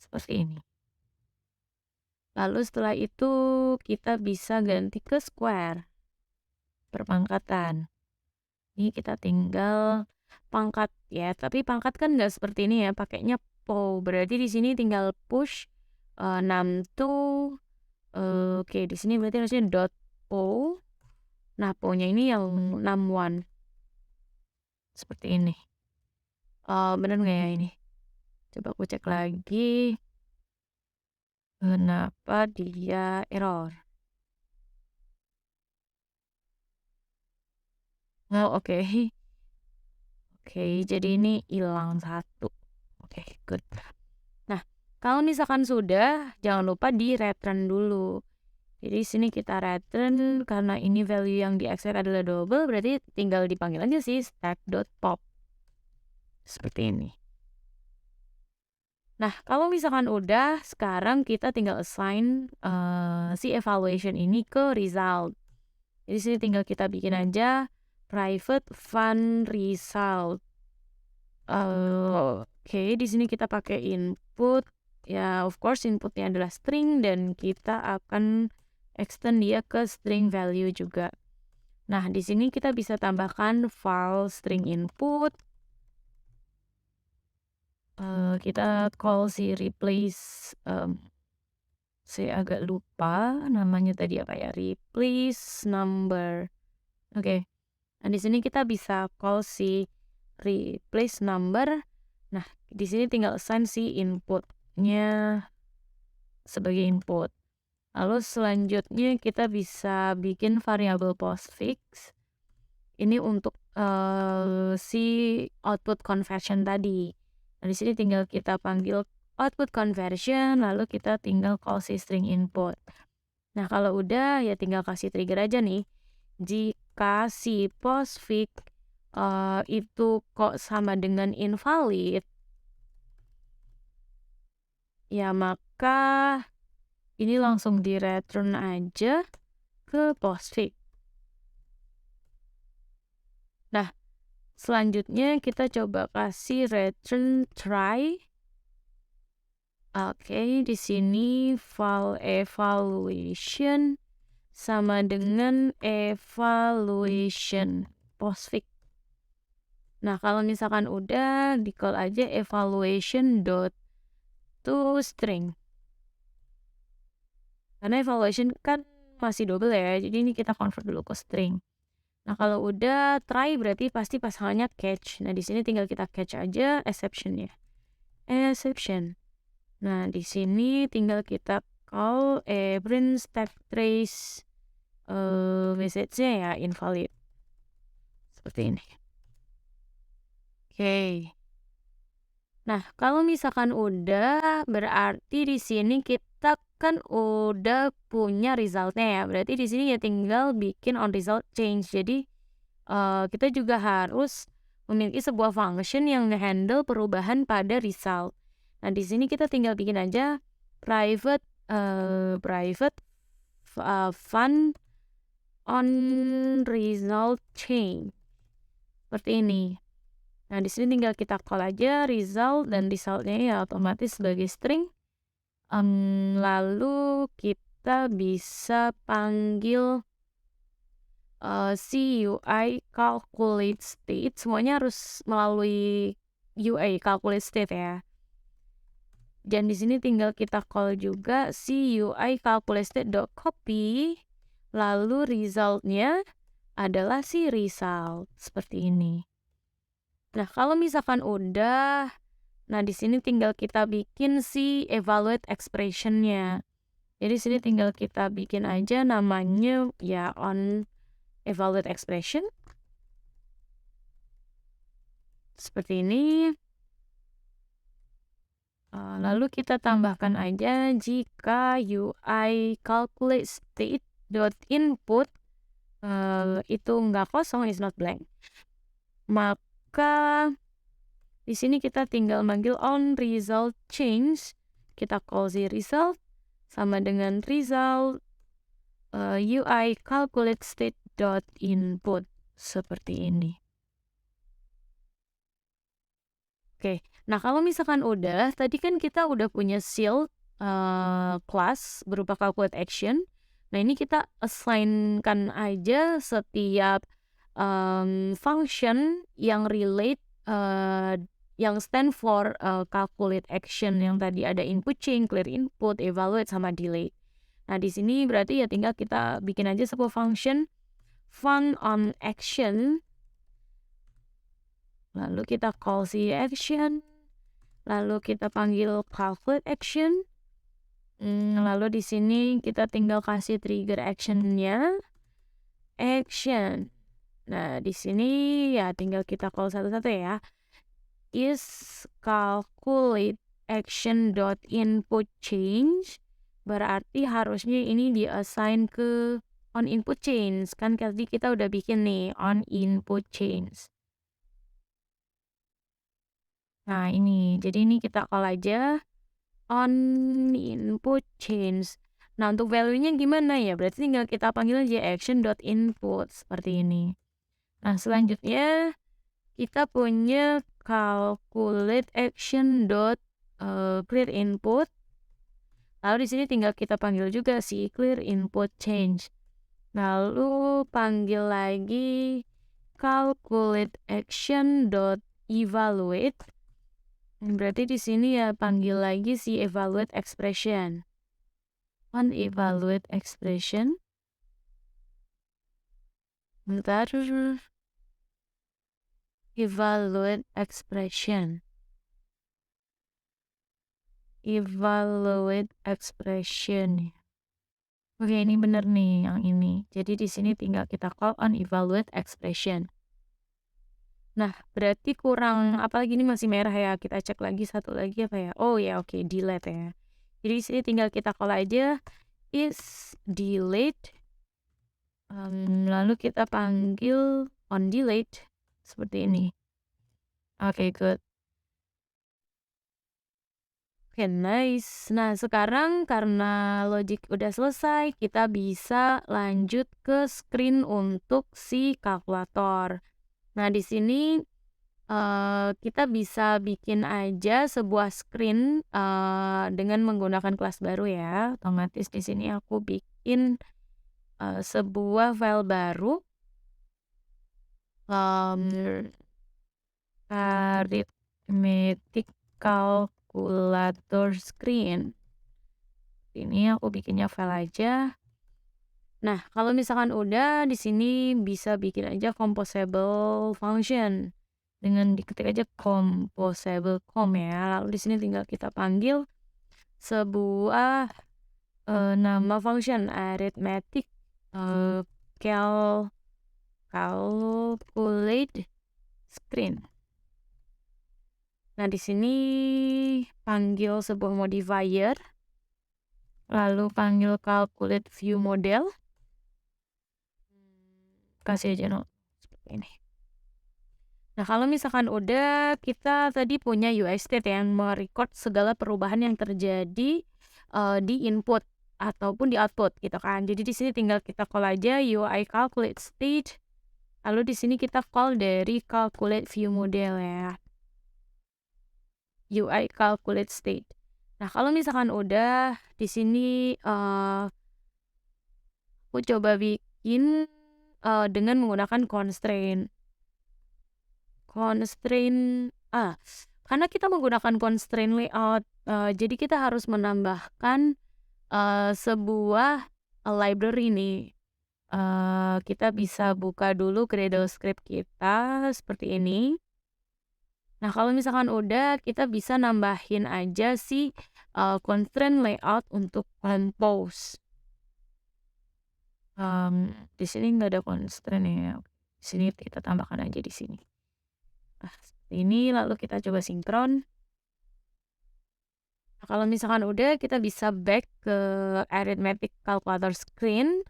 Seperti ini. Lalu setelah itu kita bisa ganti ke square. Perpangkatan. Ini kita tinggal pangkat ya. Tapi pangkat kan nggak seperti ini ya. Pakainya po. Berarti di sini tinggal push 6 tuh. Oke, di sini berarti harusnya dot po. Nah, po-nya ini yang 61. Seperti ini. Bener nggak ya ini? Coba aku cek lagi. Kenapa dia error? Oh, oke. Oke, jadi ini hilang 1. Oke, good. Nah, kalau misalkan sudah, jangan lupa di return dulu. Jadi sini kita return karena ini value yang di-expect adalah double, berarti tinggal dipanggil aja sih stack.pop. Seperti ini. Nah, kalau misalkan udah, sekarang kita tinggal assign si evaluation ini ke result. Jadi sini tinggal kita bikin aja private fun result. Oke, di sini kita pakai input. Ya, of course inputnya adalah string dan kita akan extend dia ke string value juga. Nah, di sini kita bisa tambahkan file string input. Kita call si replace. Saya agak lupa namanya tadi apa ya, replace number. Oke. Nah, di sini kita bisa call si replace number. Nah, di sini tinggal assign si inputnya sebagai input. Lalu selanjutnya kita bisa bikin variabel postfix. Ini untuk si output conversion tadi. Nah, di sini tinggal kita panggil output conversion, lalu kita tinggal call si string input. Nah, kalau udah ya tinggal kasih trigger aja nih. Jika si postfix itu kok sama dengan invalid, ya maka ini langsung di return aja ke postfix. Nah, selanjutnya kita coba kasih return try. Oke, di sini file evaluation sama dengan evaluation postfix. Nah, kalau misalkan udah di call aja evaluation dot to string. Karena evaluation kan masih double ya, jadi ini kita convert dulu ke string. Nah, kalau udah try berarti pasti pasangannya catch. Nah, di sini tinggal kita catch aja exception-nya. Exception. Nah, di sini tinggal kita call print stack trace message-nya ya invalid. Seperti ini. Oke. Nah, kalau misalkan udah, berarti di sini kita kan udah punya result-nya ya. Berarti di sini ya tinggal bikin on result change. Jadi kita juga harus memiliki sebuah function yang nge-handle perubahan pada result. Nah, di sini kita tinggal bikin aja private fun on result change. Seperti ini. Nah, di sini tinggal kita call aja result dan resultnya ya otomatis sebagai string. Lalu kita bisa panggil si UI calculate state. Semuanya harus melalui UI calculate state ya. Dan di sini tinggal kita call juga si UI calculate state.copy. Lalu resultnya adalah si result seperti ini. Nah, kalau misalkan udah, nah di sini tinggal kita bikin si evaluate expression-nya. Jadi di sini tinggal kita bikin aja namanya ya on evaluate expression. Seperti ini. Lalu kita tambahkan aja jika UI calculate state dot input itu nggak kosong, is not blank, maka di sini kita tinggal manggil on result change. Kita call si result sama dengan result UI calculate state dot input seperti ini. Oke, nah kalau misalkan udah, tadi kan kita udah punya shield class berupa calculate action. Nah, ini kita assign-kan aja setiap function yang relate yang stand for calculate action yang tadi ada input change, clear input, evaluate sama delete. Nah, di sini berarti ya tinggal kita bikin aja sebuah function fun on action. Lalu kita call si action. Lalu kita panggil calculate action. Lalu di sini kita tinggal kasih trigger actionnya. Action. Nah, di sini ya tinggal kita call satu-satu ya. Is calculate action dot input change, berarti harusnya ini di-assign ke on input change. Kan tadi kita udah bikin nih on input change. Nah, ini. Jadi ini kita call aja on input change. Nah, untuk value-nya gimana ya? Berarti tinggal kita panggil aja action dot input seperti ini. Nah, selanjutnya kita punya calculate action dot clear input. Lalu di sini tinggal kita panggil juga si clear input change. Lalu panggil lagi calculate action dot evaluate. Berarti di sini ya panggil lagi si evaluate expression. On evaluate expression. Bentar. Evaluate expression. Evaluate expression. Oke, ini bener nih yang ini. Jadi di sini tinggal kita call on evaluate expression. Nah, berarti kurang apalagi ini masih merah ya. Kita cek lagi satu lagi apa ya? Oh ya, oke, delete ya. Jadi di sini tinggal kita call aja is delete. Lalu kita panggil on delete seperti ini. Oke, good. Oke, nice. Nah, sekarang karena logic udah selesai, kita bisa lanjut ke screen untuk si kalkulator. Nah, di sini kita bisa bikin aja sebuah screen dengan menggunakan kelas baru ya. Otomatis di sini aku bikin sebuah file baru. Arithmetic calculator screen. Ini aku bikinnya file aja. Nah, kalau misalkan udah di sini bisa bikin aja composable function dengan diketik aja composable com ya. Lalu di sini tinggal kita panggil sebuah nama function arithmetic calculate screen. Nah, di sini panggil sebuah modifier, lalu panggil calculate view model. Kasih aja seperti ini. Nah, kalau misalkan udah, kita tadi punya UI state yang merecord segala perubahan yang terjadi di input ataupun di output gitu kan. Jadi di sini tinggal kita call aja UI calculate state. Lalu di sini kita call dari calculate view model ya. UI calculate state. Nah, kalau misalkan udah di sini aku coba bikin dengan menggunakan constraint. Karena kita menggunakan constraint layout, jadi kita harus menambahkan sebuah library nih. Kita bisa buka dulu Gradle script kita seperti ini. Nah, kalau misalkan udah, kita bisa nambahin aja si constraint layout untuk compose. Di sini nggak ada constraint ya. Di sini kita tambahkan aja di sini. Nah, seperti ini, lalu kita coba sinkron. Nah, kalau misalkan udah, kita bisa back ke arithmetic calculator screen.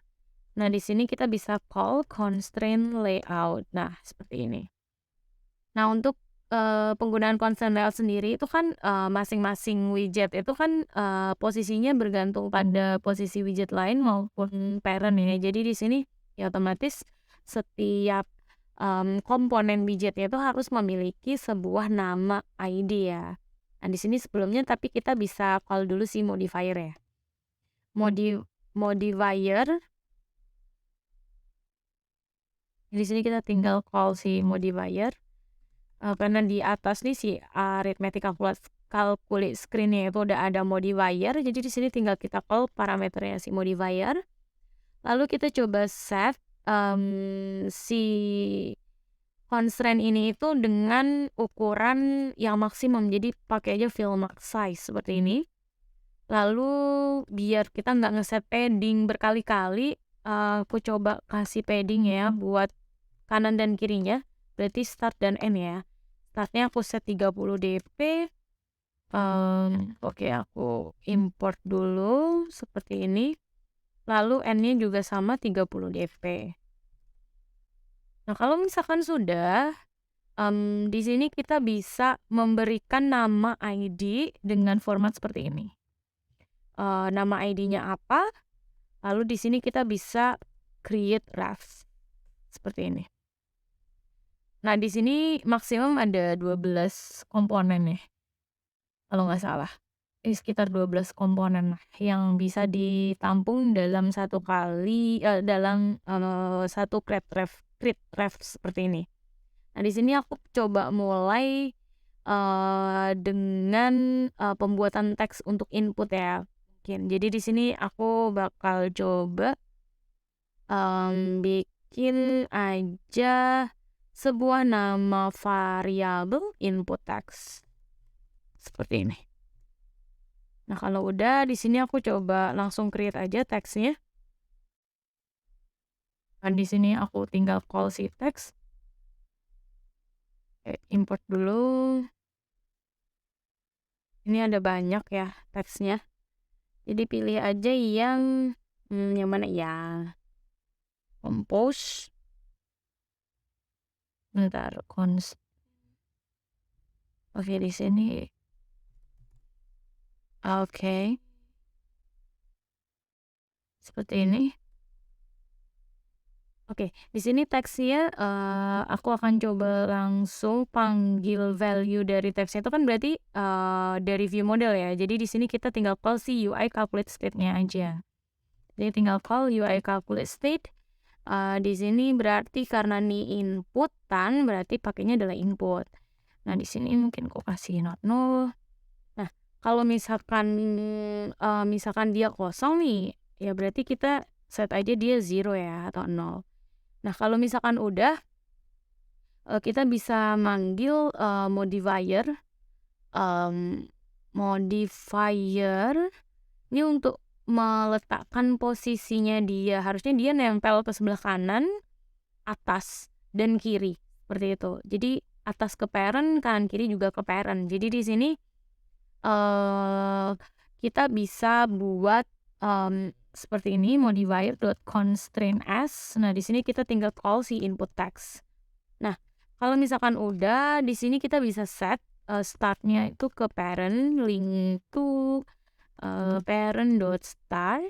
Nah, di sini kita bisa call constraint layout. Nah, seperti ini. Nah, untuk penggunaan constraint layout sendiri itu kan masing-masing widget itu kan posisinya bergantung pada posisi widget lain maupun parent ya. Jadi di sini ya otomatis setiap komponen widgetnya itu harus memiliki sebuah nama ID ya. Nah, di sini sebelumnya tapi kita bisa call dulu si modifier ya. Modifier. Di sini kita tinggal call si modifier. Karena di atas nih si arithmetic calculate screen-nya itu udah ada modifier, jadi di sini tinggal kita call parameternya si modifier. Lalu kita coba set si constraint ini itu dengan ukuran yang maksimum, jadi pakai aja fill max size seperti ini. Lalu biar kita nggak ngeset padding berkali-kali, aku coba kasih padding ya buat kanan dan kirinya, berarti start dan end ya. Startnya aku set 30 dp. Oke, aku import dulu seperti ini. Lalu endnya juga sama 30 dp. Nah, kalau misalkan sudah, di sini kita bisa memberikan nama ID dengan format seperti ini. Nama ID-nya apa? Lalu di sini kita bisa create ref seperti ini. Nah, di sini maksimum ada 12 komponen ya, kalau nggak salah. Ini sekitar 12 komponen yang bisa ditampung dalam satu kali, dalam satu create ref seperti ini. Nah, di sini aku coba mulai dengan pembuatan teks untuk input ya. Mungkin. Jadi di sini aku bakal coba bikin aja sebuah nama variabel input text seperti ini. Nah, kalau udah di sini aku coba langsung create aja teksnya. Nah, di sini aku tinggal call si teks. Import dulu. Ini ada banyak ya teksnya. Jadi pilih aja yang mana ya? Compose. Bentar, Oke, di sini. Oke. Seperti ini. Oke, di sini teksnya aku akan coba langsung panggil value dari teksnya itu kan berarti dari view model ya. Jadi di sini kita tinggal call si UI calculate state-nya aja. Jadi tinggal call UI calculate state. Di sini berarti karena ini inputan berarti pakainya adalah input. Nah, di sini mungkin aku kasih not null. Nah, kalau misalkan dia kosong nih, ya berarti kita set aja dia 0 ya atau 0. Nah, kalau misalkan udah, kita bisa manggil modifier. Modifier ini untuk meletakkan posisinya dia. Harusnya dia nempel ke sebelah kanan, atas, dan kiri. Seperti itu. Jadi atas ke parent, kanan kiri juga ke parent. Jadi di sini kita bisa buat seperti ini, modifier.constraint as. Nah, di sini kita tinggal call si input text. Nah, kalau misalkan udah, di sini kita bisa set startnya itu ke parent, link to parent.start.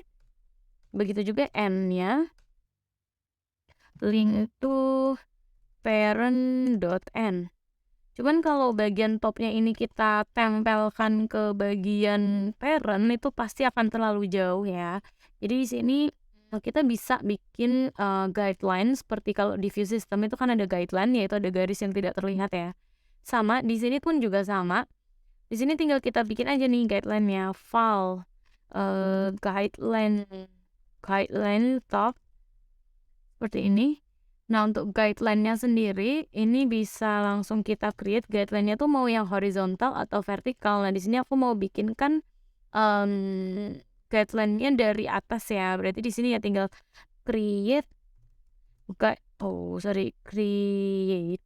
Begitu juga end-nya, link to parent.end. Cuman kalau bagian topnya ini kita tempelkan ke bagian parent, itu pasti akan terlalu jauh ya. Jadi di sini kita bisa bikin guideline seperti kalau di view system itu kan ada guideline, yaitu ada garis yang tidak terlihat ya. Sama, di sini pun juga sama. Di sini tinggal kita bikin aja nih guideline-nya, file guideline top seperti ini. Nah, untuk guideline-nya sendiri, ini bisa langsung kita create guideline-nya tuh mau yang horizontal atau vertikal. Nah, di sini aku mau bikinkan guideline-nya dari atas ya. Berarti di sini ya tinggal create create.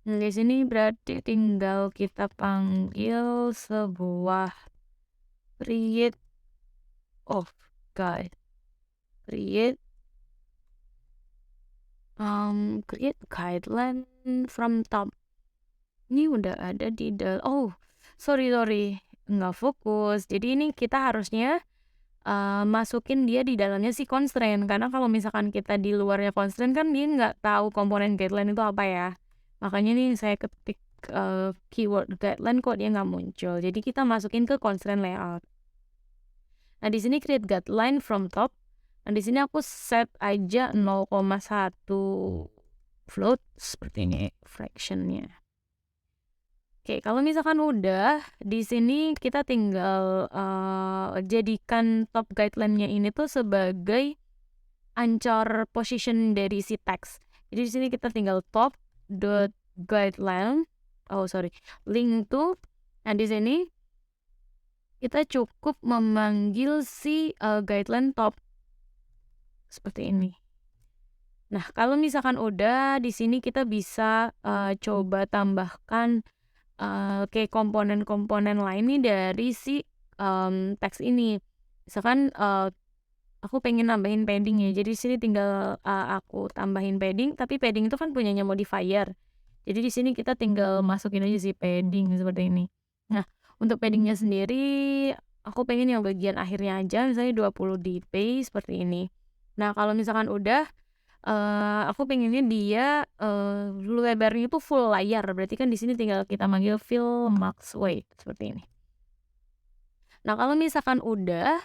Nah, di sini berarti tinggal kita panggil sebuah create guide. Create guideline from top. Ini udah ada di sorry, nggak fokus. Jadi ini kita harusnya masukin dia di dalamnya si constraint, karena kalau misalkan kita di luarnya constraint kan dia nggak tahu komponen guideline itu apa ya. Makanya nih saya ketik keyword guideline kok dia nggak muncul. Jadi kita masukin ke constraint layout. Nah, di sini create guideline from top. Nah, di sini aku set aja 0,1 float seperti ini fractionnya. Oke, kalau misalkan udah, di sini kita tinggal jadikan top guideline-nya ini tuh sebagai ancor position dari si text. Jadi di sini kita tinggal top dot guideline, link to. Nah, di sini kita cukup memanggil si guideline top seperti ini. Nah, kalau misalkan udah, di sini kita bisa coba tambahkan kayak komponen-komponen lain nih dari si teks ini. Misalkan aku pengen nambahin padding ya. Jadi di sini tinggal aku tambahin padding, tapi padding itu kan punyanya modifier. Jadi di sini kita tinggal masukin aja si padding seperti ini. Nah, untuk paddingnya sendiri aku pengen yang bagian akhirnya aja, misalnya 20 dpi seperti ini. Nah, kalau misalkan udah, aku pengennya dia lebarnya itu full layar. Berarti kan di sini tinggal kita manggil fill max weight seperti ini. Nah, kalau misalkan udah,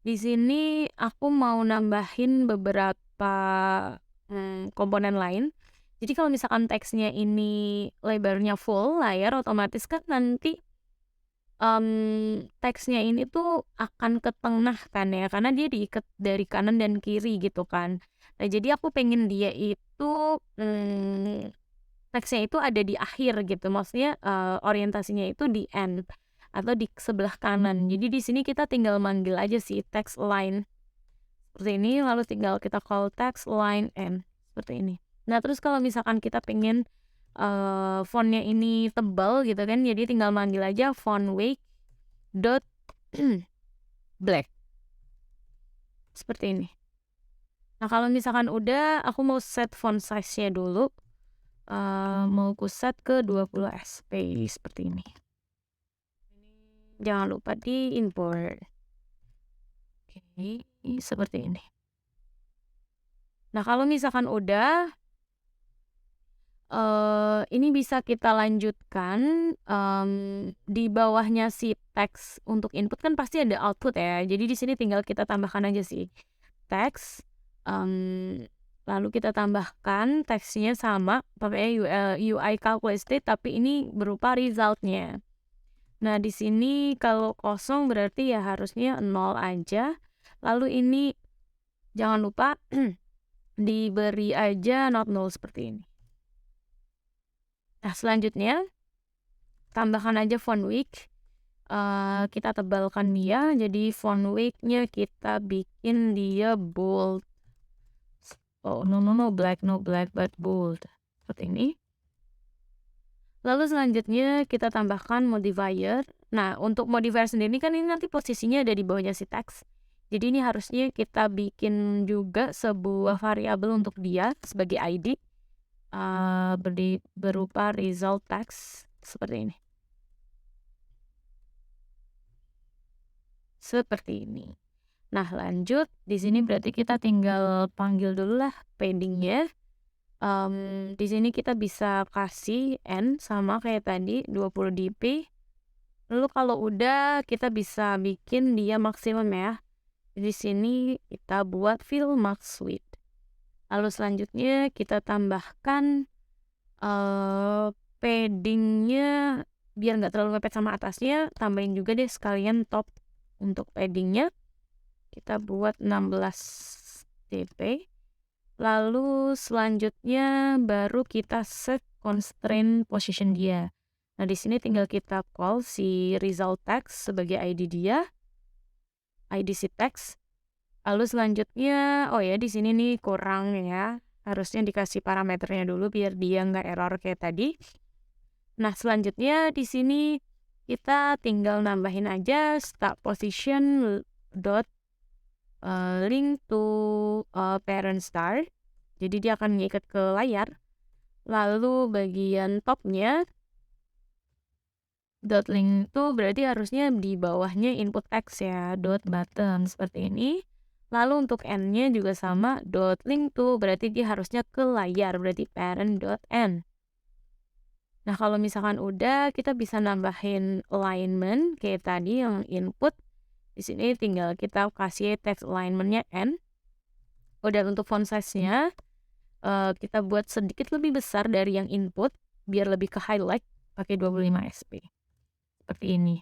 di sini aku mau nambahin beberapa komponen lain. Jadi kalau misalkan teksnya ini lebarnya full layar, otomatis kan nanti teksnya ini tuh akan ke tengah kan ya, karena dia diikat dari kanan dan kiri gitu kan. Nah, jadi aku pengen dia itu teksnya itu ada di akhir gitu, maksudnya orientasinya itu di end atau di sebelah kanan. Jadi di sini kita tinggal manggil aja si text line seperti ini, lalu tinggal kita call text line end seperti ini. Nah, terus kalau misalkan kita pengen fontnya ini tebal gitu kan, jadi tinggal manggil aja font weight dot black seperti ini. Nah, kalau misalkan udah, aku mau set font size-nya dulu. Mau ku set ke 20 sp seperti ini. Jangan lupa di import. Oke, seperti ini. Nah, kalau misalkan udah, ini bisa kita lanjutkan di bawahnya si teks untuk input kan pasti ada output ya. Jadi di sini tinggal kita tambahkan aja sih teks, lalu kita tambahkan teksnya sama pakai UI calculate state, tapi ini berupa resultnya. Nah, di sini kalau kosong berarti ya harusnya 0 aja. Lalu ini jangan lupa diberi aja not null seperti ini. Nah, selanjutnya tambahkan aja font width Kita tebalkan dia, jadi font weight-nya kita bikin dia bold. Oh, no black, but bold. Seperti ini. Lalu selanjutnya kita tambahkan modifier. Nah, untuk modifier sendiri kan ini nanti posisinya ada di bawahnya si teks. Jadi ini harusnya kita bikin juga sebuah variabel untuk dia sebagai ID berupa result text seperti ini. Seperti ini. Nah, lanjut di sini berarti kita tinggal panggil dulu lah paddingnya. Di sini kita bisa kasih n sama kayak tadi 20 dp. Lalu kalau udah kita bisa bikin dia maksimum ya. Di sini kita buat fill max width. Lalu selanjutnya kita tambahkan paddingnya biar nggak terlalu mepet sama atasnya, tambahin juga deh sekalian top untuk paddingnya. Kita buat 16 dp. Lalu selanjutnya baru kita set constraint position dia. Nah, di sini tinggal kita call si result text sebagai ID dia, ID si text. Lalu selanjutnya, oh ya di sini nih kurang ya, harusnya dikasih parameternya dulu biar dia nggak error kayak tadi. Nah, selanjutnya di sini kita tinggal nambahin aja start position dot link to parent start. Jadi dia akan ngikat ke layar. Lalu bagian topnya dot link itu berarti harusnya di bawahnya input text ya, dot button seperti ini. Lalu untuk n-nya juga sama, dot link to berarti dia harusnya ke layar, berarti parent dot n. Nah, kalau misalkan udah, kita bisa nambahin alignment kayak tadi yang input. Di sini tinggal kita kasih text alignment-nya n. Udah untuk font size-nya kita buat sedikit lebih besar dari yang input biar lebih ke highlight pakai 25 sp. Seperti ini.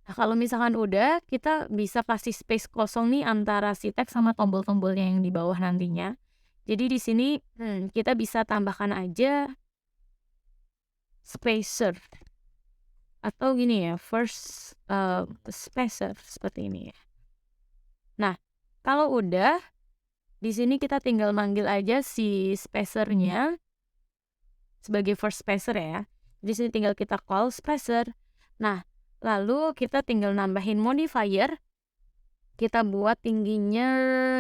Nah, kalau misalkan udah, kita bisa kasih space kosong nih antara si teks sama tombol-tombolnya yang di bawah nantinya. Jadi di sini kita bisa tambahkan aja spacer. Atau gini ya, first spacer seperti ini ya. Nah, kalau udah, di sini kita tinggal manggil aja si spacernya sebagai first spacer ya. Di sini tinggal kita call spacer. Nah, lalu kita tinggal nambahin modifier. Kita buat tingginya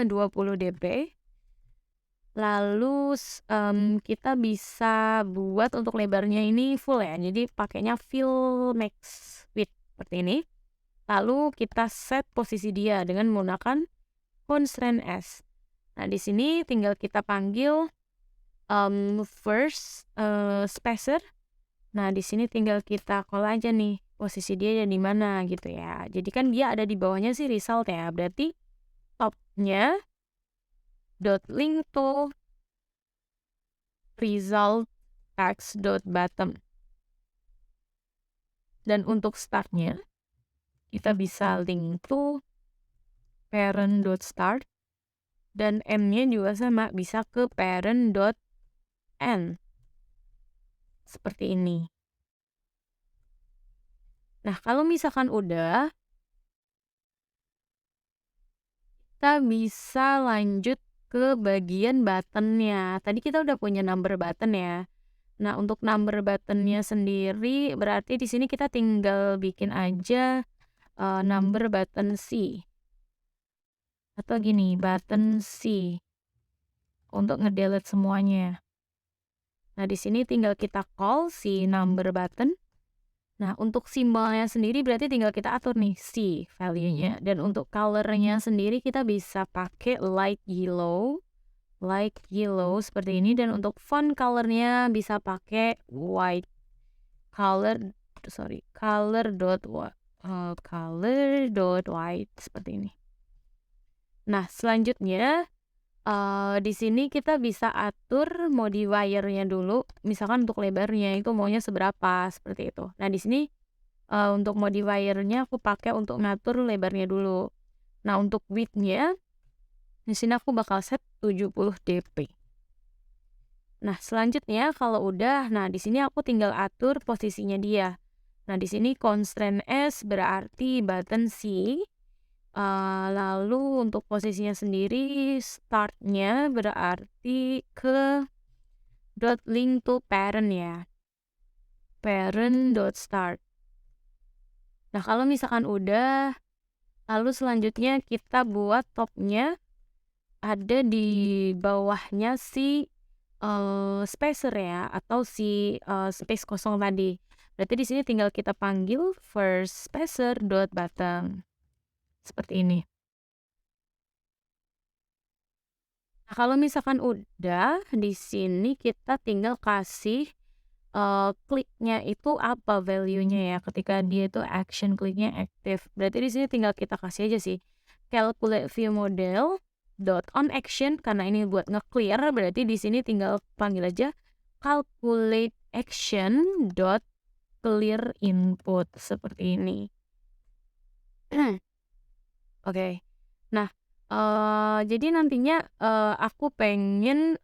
20 dp. Lalu kita bisa buat untuk lebarnya ini full ya. Jadi pakainya fill max width seperti ini. Lalu kita set posisi dia dengan menggunakan constraint S. Nah, di sini tinggal kita panggil first spacer. Nah, di sini tinggal kita call aja nih posisi dia ada di mana gitu ya. Jadi kan dia ada di bawahnya sih result ya. Berarti topnya dot link to result text dot bottom. Dan untuk startnya kita bisa link to parent dot start. Dan n-nya juga sama, bisa ke parent dot n. Seperti ini. Nah, kalau misalkan udah, kita bisa lanjut ke bagian buttonnya. Tadi kita udah punya number button ya. Nah, untuk number buttonnya sendiri, berarti di sini kita tinggal bikin aja number button C. Atau gini, button C. Untuk ngedelete semuanya. Nah, di sini tinggal kita call si number button. Nah, untuk simbolnya sendiri berarti tinggal kita atur nih C value-nya. Dan untuk color-nya sendiri kita bisa pakai light yellow seperti ini. Dan untuk font color-nya bisa pakai white color dot white seperti ini. Nah, selanjutnya di sini kita bisa atur modifier-nya dulu. Misalkan untuk lebarnya itu maunya seberapa, seperti itu. Nah, di sini untuk modifier-nya aku pakai untuk ngatur lebarnya dulu. Nah, untuk width-nya di sini aku bakal set 70 dp. Nah, selanjutnya kalau udah, nah di sini aku tinggal atur posisinya dia. Nah, di sini constraint S berarti button C. Lalu untuk posisinya sendiri, start-nya berarti ke dot link to parent ya. Parent.start. Nah, kalau misalkan udah, lalu selanjutnya kita buat top-nya ada di bawahnya si spacer ya, atau si space kosong tadi. Berarti di sini tinggal kita panggil first spacer dot bottom. Seperti ini. Nah, kalau misalkan udah, di sini kita tinggal kasih kliknya itu apa value-nya ya, ketika dia itu action kliknya aktif. Berarti di sini tinggal kita kasih aja sih, calculate view model dot on action, karena ini buat nge-clear, berarti di sini tinggal panggil aja calculate action dot clear input, seperti ini. Oke. Nah, jadi nantinya, aku pengen,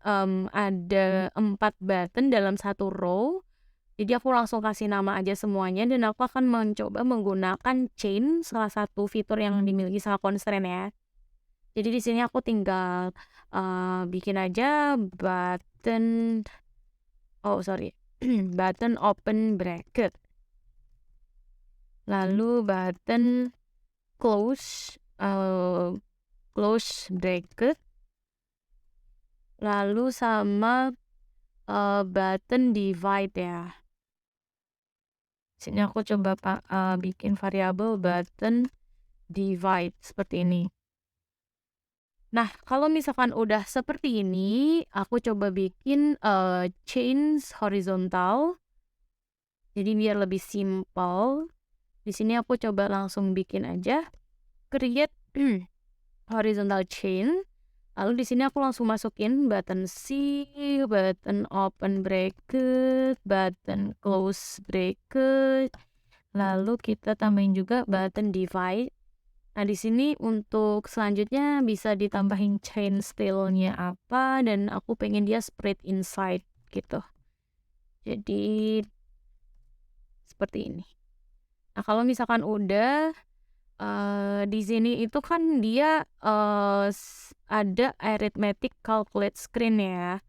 ada 4 button dalam satu row. Jadi aku langsung kasih nama aja semuanya dan aku akan mencoba menggunakan chain, salah satu fitur yang dimiliki sama constraint ya. Jadi di sini aku tinggal, bikin aja button button open bracket. Lalu button close, close bracket. Lalu sama, button divide ya. Sini aku coba bikin variabel button divide seperti ini. Nah, kalau misalkan udah seperti ini, aku coba bikin change horizontal. Jadi biar lebih simple. Di sini aku coba langsung bikin aja create horizontal chain. Lalu di sini aku langsung masukin button C, button open bracket, button close bracket. Lalu kita tambahin juga button divide. Nah, di sini untuk selanjutnya bisa ditambahin chain style-nya apa, dan aku pengen dia spread inside gitu. Jadi seperti ini. Nah, kalau misalkan udah, di sini itu kan dia ada arithmetic calculate screen ya.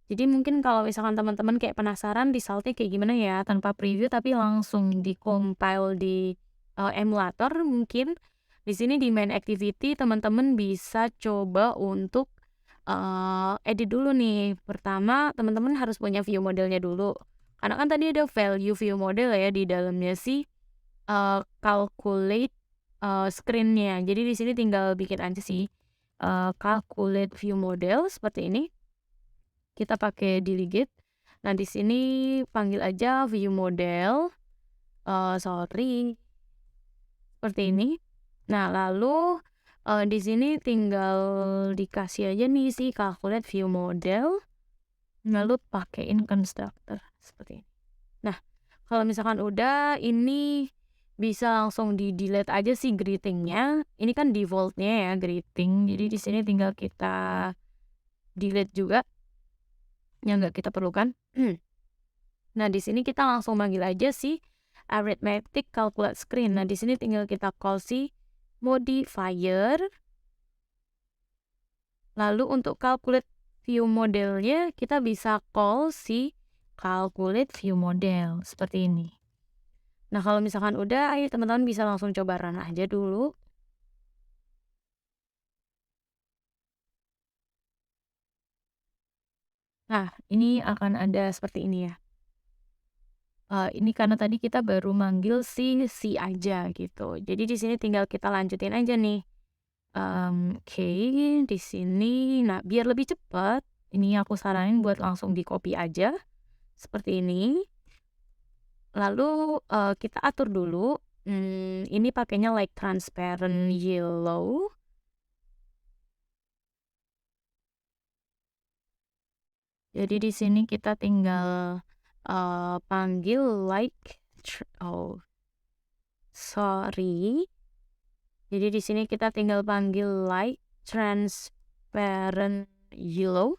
Jadi mungkin kalau misalkan teman-teman kayak penasaran resultnya kayak gimana ya, tanpa preview tapi langsung di compile di emulator, mungkin di sini di main activity teman-teman bisa coba untuk edit dulu nih. Pertama, teman-teman harus punya view modelnya dulu. Karena kan tadi ada value view model ya di dalamnya sih calculate screen-nya. Jadi di sini tinggal bikin aja sih calculate view model seperti ini. Kita pakai delegate. Nah, di sini panggil aja view model. Seperti ini. Nah, lalu di sini tinggal dikasih aja nih si calculate view model. Lalu pakaiin constructor seperti ini. Nah, kalau misalkan udah, ini bisa langsung di delete aja sih greeting-nya. Ini kan default-nya ya greeting. Jadi di sini tinggal kita delete juga yang nggak kita perlukan. Nah, di sini kita langsung manggil aja si arithmetic calculate screen. Nah, di sini tinggal kita call si modifier. Lalu untuk calculate view modelnya kita bisa call si calculate view model seperti ini. Nah, kalau misalkan udah, ayo teman-teman bisa langsung coba run aja dulu. Nah, ini akan ada seperti ini ya. Ini karena tadi kita baru manggil si aja gitu. Jadi di sini tinggal kita lanjutin aja nih. Oke, di sini. Nah, biar lebih cepat, ini aku saranin buat langsung di copy aja seperti ini. Lalu kita atur dulu. Ini pakainya like transparent yellow. Jadi di sini kita tinggal panggil like Jadi di sini kita tinggal panggil like transparent yellow.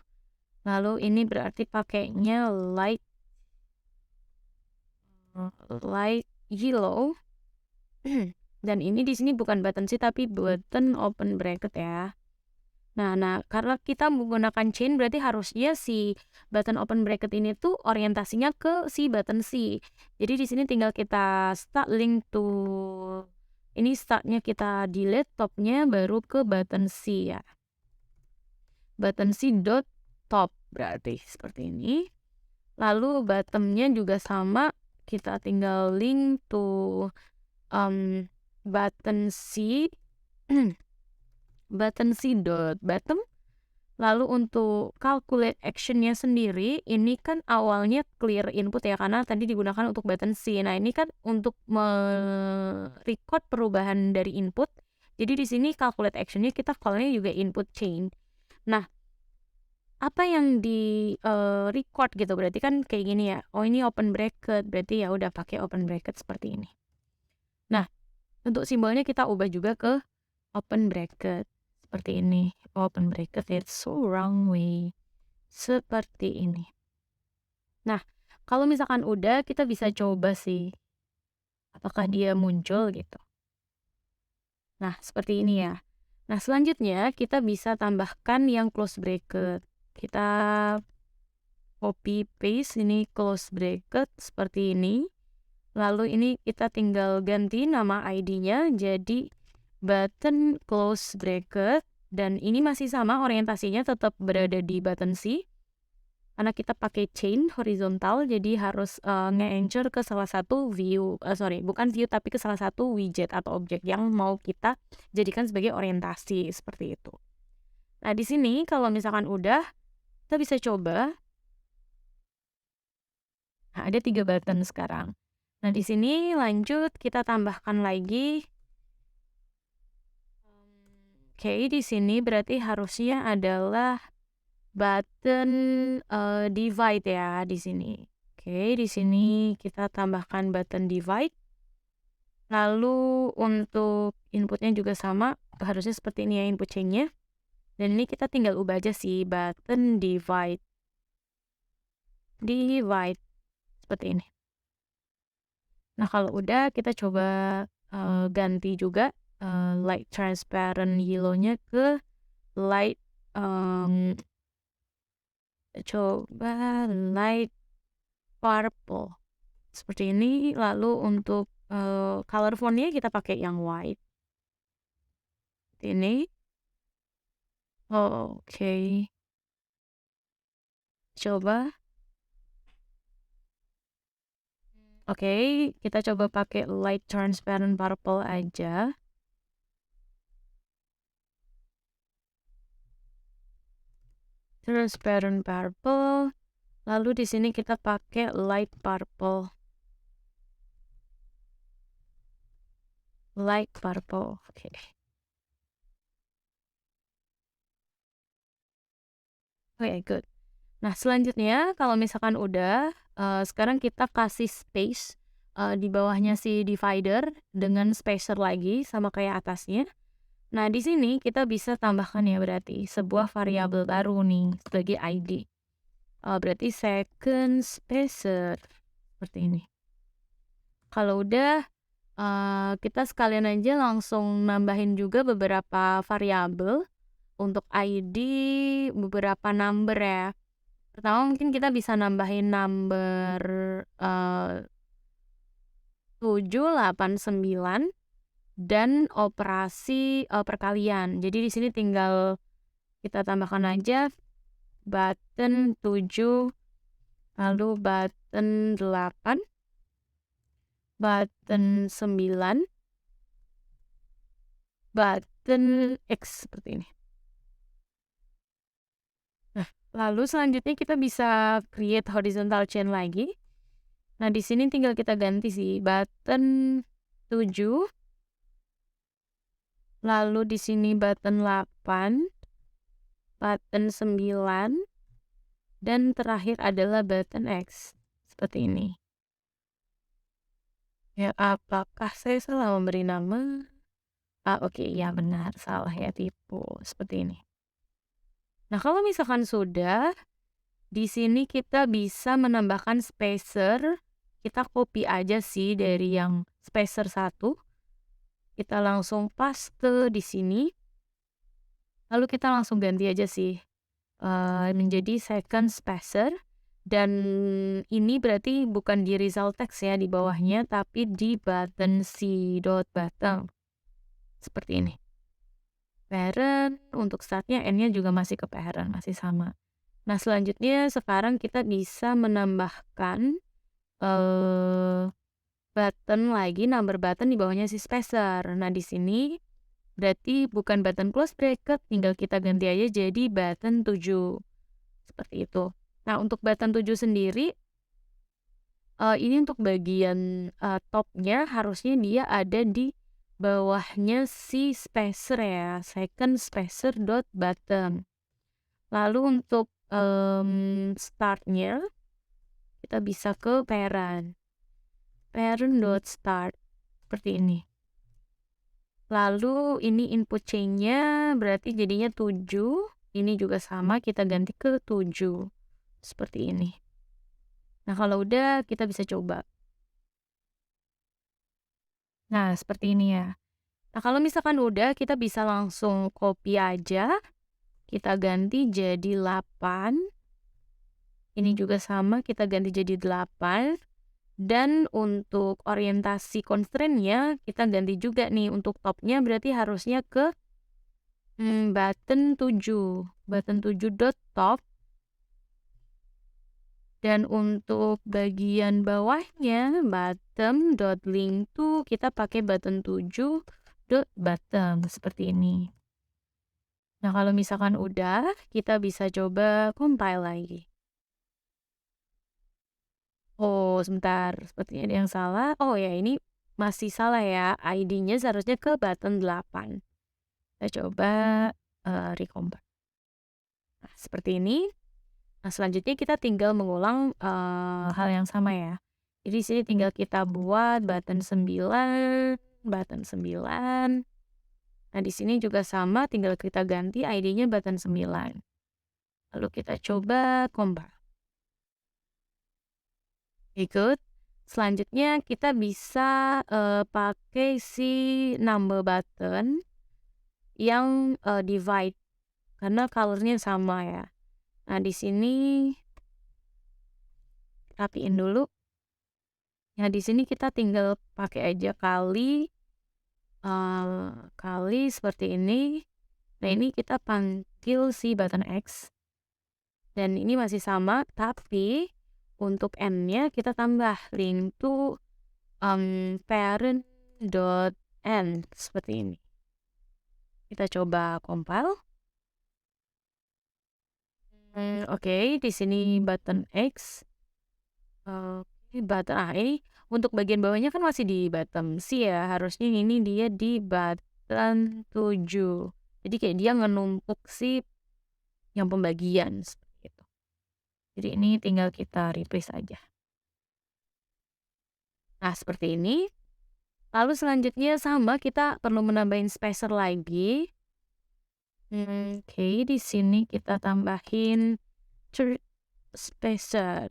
Lalu ini berarti pakainya like yellow. Dan ini di sini bukan button C tapi button open bracket ya. Nah, karena kita menggunakan chain berarti harusnya si button open bracket ini tuh orientasinya ke si button C. Jadi di sini tinggal kita start link to, ini startnya kita delete, topnya baru ke button C ya. Button C dot top berarti seperti ini. Lalu bottomnya juga sama, kita tinggal link to button C button C dot bottom. Lalu untuk calculate actionnya sendiri, ini kan awalnya clear input ya, karena tadi digunakan untuk button C. Nah, ini kan untuk record perubahan dari input. Jadi di sini calculate actionnya kita call-nya juga input chain. Nah, apa yang di record gitu berarti kan kayak gini ya. Oh, ini open bracket, berarti ya udah pakai open bracket seperti ini. Nah, untuk simbolnya kita ubah juga ke open bracket seperti ini. Open bracket, it's so wrong way. Seperti ini. Nah, kalau misalkan udah, kita bisa coba sih apakah dia muncul gitu. Nah, seperti ini ya. Nah, selanjutnya kita bisa tambahkan yang close bracket. Kita copy paste ini close bracket seperti ini. Lalu ini kita tinggal ganti nama ID-nya jadi button close bracket, dan ini masih sama orientasinya tetap berada di button C. Karena kita pakai chain horizontal, jadi harus nge-anchor ke salah satu view, bukan view tapi ke salah satu widget atau objek yang mau kita jadikan sebagai orientasi seperti itu. Nah, di sini kalau misalkan udah, kita bisa coba. Nah, ada 3 button sekarang. Nah, di sini lanjut kita tambahkan lagi. Oke, di sini berarti harusnya adalah button divide ya di sini. Oke, di sini kita tambahkan button divide. Lalu untuk inputnya juga sama, harusnya seperti ini ya input chain-nya. Dan ini kita tinggal ubah aja sih button divide. Divide seperti ini. Nah, kalau udah kita coba ganti juga light transparent yellow-nya ke light coba light purple seperti ini. Lalu untuk color font-nya kita pakai yang white ini. Oke. Coba. Oke, kita coba pakai light transparent purple aja. Transparent purple. Lalu di sini kita pakai light purple. Light purple. Oke. Oke, good. Nah, selanjutnya kalau misalkan udah, sekarang kita kasih space di bawahnya si divider dengan spacer lagi sama kayak atasnya. Nah, di sini kita bisa tambahkan ya berarti sebuah variabel baru nih sebagai ID. Berarti second spacer seperti ini. Kalau udah, kita sekalian aja langsung nambahin juga beberapa variabel untuk ID, beberapa number ya. Pertama mungkin kita bisa nambahin number 7, 8, 9 dan operasi perkalian. Jadi di sini tinggal kita tambahkan aja button 7, lalu button 8, button 9, button X seperti ini. Nah, lalu selanjutnya kita bisa create horizontal chain lagi. Nah, di sini tinggal kita ganti sih button 7, lalu di sini button 8, button 9, dan terakhir adalah button X seperti ini. Ya, apakah saya salah memberi nama? Oke, ya benar, salah ya, tipu seperti ini. Nah, kalau misalkan sudah, di sini kita bisa menambahkan spacer kita copy aja sih dari yang spacer 1, kita langsung paste di sini, lalu kita langsung ganti aja sih, menjadi second spacer, dan ini berarti bukan di result text ya di bawahnya, tapi di button c.button, seperti ini. Parent, untuk startnya n-nya juga masih ke parent, masih sama. Nah, selanjutnya sekarang kita bisa menambahkan button lagi, number button di bawahnya si spacer. Nah, di sini berarti bukan button close bracket, tinggal kita ganti aja jadi button 7. Seperti itu. Nah, untuk button 7 sendiri, ini untuk bagian topnya harusnya dia ada di bawahnya si spacer ya, second spacer dot button. Lalu untuk startnya kita bisa ke parent dot start seperti ini. Lalu ini input chain-nya berarti jadinya 7. Ini juga sama, kita ganti ke 7 seperti ini. Nah, kalau udah kita bisa coba. Nah, seperti ini ya. Nah, kalau misalkan udah, kita bisa langsung copy aja. Kita ganti jadi 8. Ini juga sama, kita ganti jadi 8. Dan untuk orientasi constraint-nya, kita ganti juga nih. Untuk top-nya berarti harusnya ke button 7. Button 7 dot top. Dan untuk bagian bawahnya, bottom dot link to, kita pakai button 7 dot bottom, seperti ini. Nah, kalau misalkan udah, kita bisa coba compile lagi. Oh, sebentar, sepertinya ada yang salah. Oh ya, ini masih salah ya, ID-nya seharusnya ke button 8. Kita coba recompile. Nah, seperti ini. Nah, selanjutnya kita tinggal mengulang hal yang sama ya. Jadi di sini tinggal kita buat button 9, button 9. Nah, di sini juga sama, tinggal kita ganti ID-nya button 9. Lalu kita coba compile. Ikut. Selanjutnya kita bisa pakai si number button yang divide karena color-nya sama ya. Nah, di sini rapiin dulu. Nah, di sini kita tinggal pakai aja kali seperti ini. Nah, ini kita panggil si button X. Dan ini masih sama, tapi untuk n-nya kita tambah link to parent dot n seperti ini. Kita coba compile. Oke, di sini button X. Button ini untuk bagian bawahnya kan masih di bottom C ya. Harusnya ini dia di button 7. Jadi kayak dia ngenumpuk si yang pembagian seperti itu. Jadi ini tinggal kita replace aja. Nah, seperti ini. Lalu selanjutnya sama, kita perlu menambahin spacer lagi. Oke, di sini kita tambahin third spacer.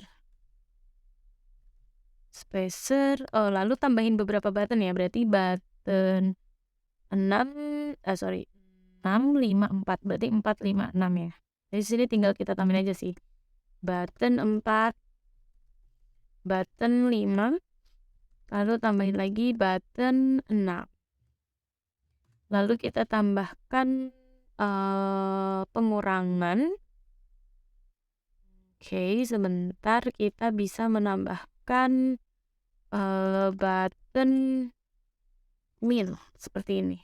Lalu tambahin beberapa button ya, berarti button 6, 5, 4, berarti 4, 5, 6 ya. Dari sini tinggal kita tambahin aja sih. Button 4, button 5, lalu tambahin lagi button 6. Lalu kita tambahkan pengurangan. Oke, sebentar, kita bisa menambahkan button min seperti ini.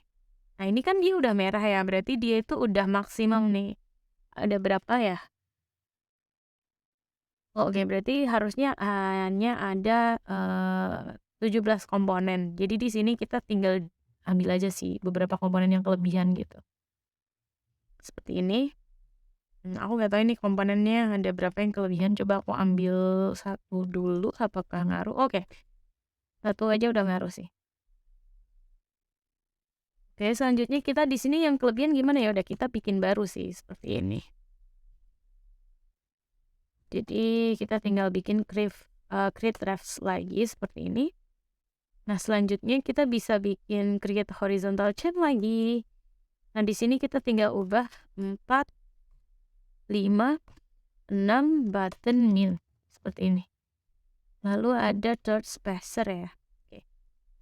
Nah, ini kan dia udah merah ya, berarti dia itu udah maksimum nih. Ada berapa ya? Oke, berarti harusnya hanya ada 17 komponen. Jadi di sini kita tinggal ambil aja sih beberapa komponen yang kelebihan gitu. Seperti ini. Aku nggak tahu ini komponennya ada berapa yang kelebihan. Coba aku ambil satu dulu, apakah ngaruh? Oke, satu aja udah ngaruh sih. Oke, selanjutnya kita di sini yang kelebihan gimana ya? Udah kita bikin baru sih seperti ini. Jadi kita tinggal bikin create create refs lagi seperti ini. Nah, selanjutnya kita bisa bikin create horizontal chain lagi. Nah, di sini kita tinggal ubah 4, 5, 6 button min seperti ini. Lalu ada third spacer ya. Oke.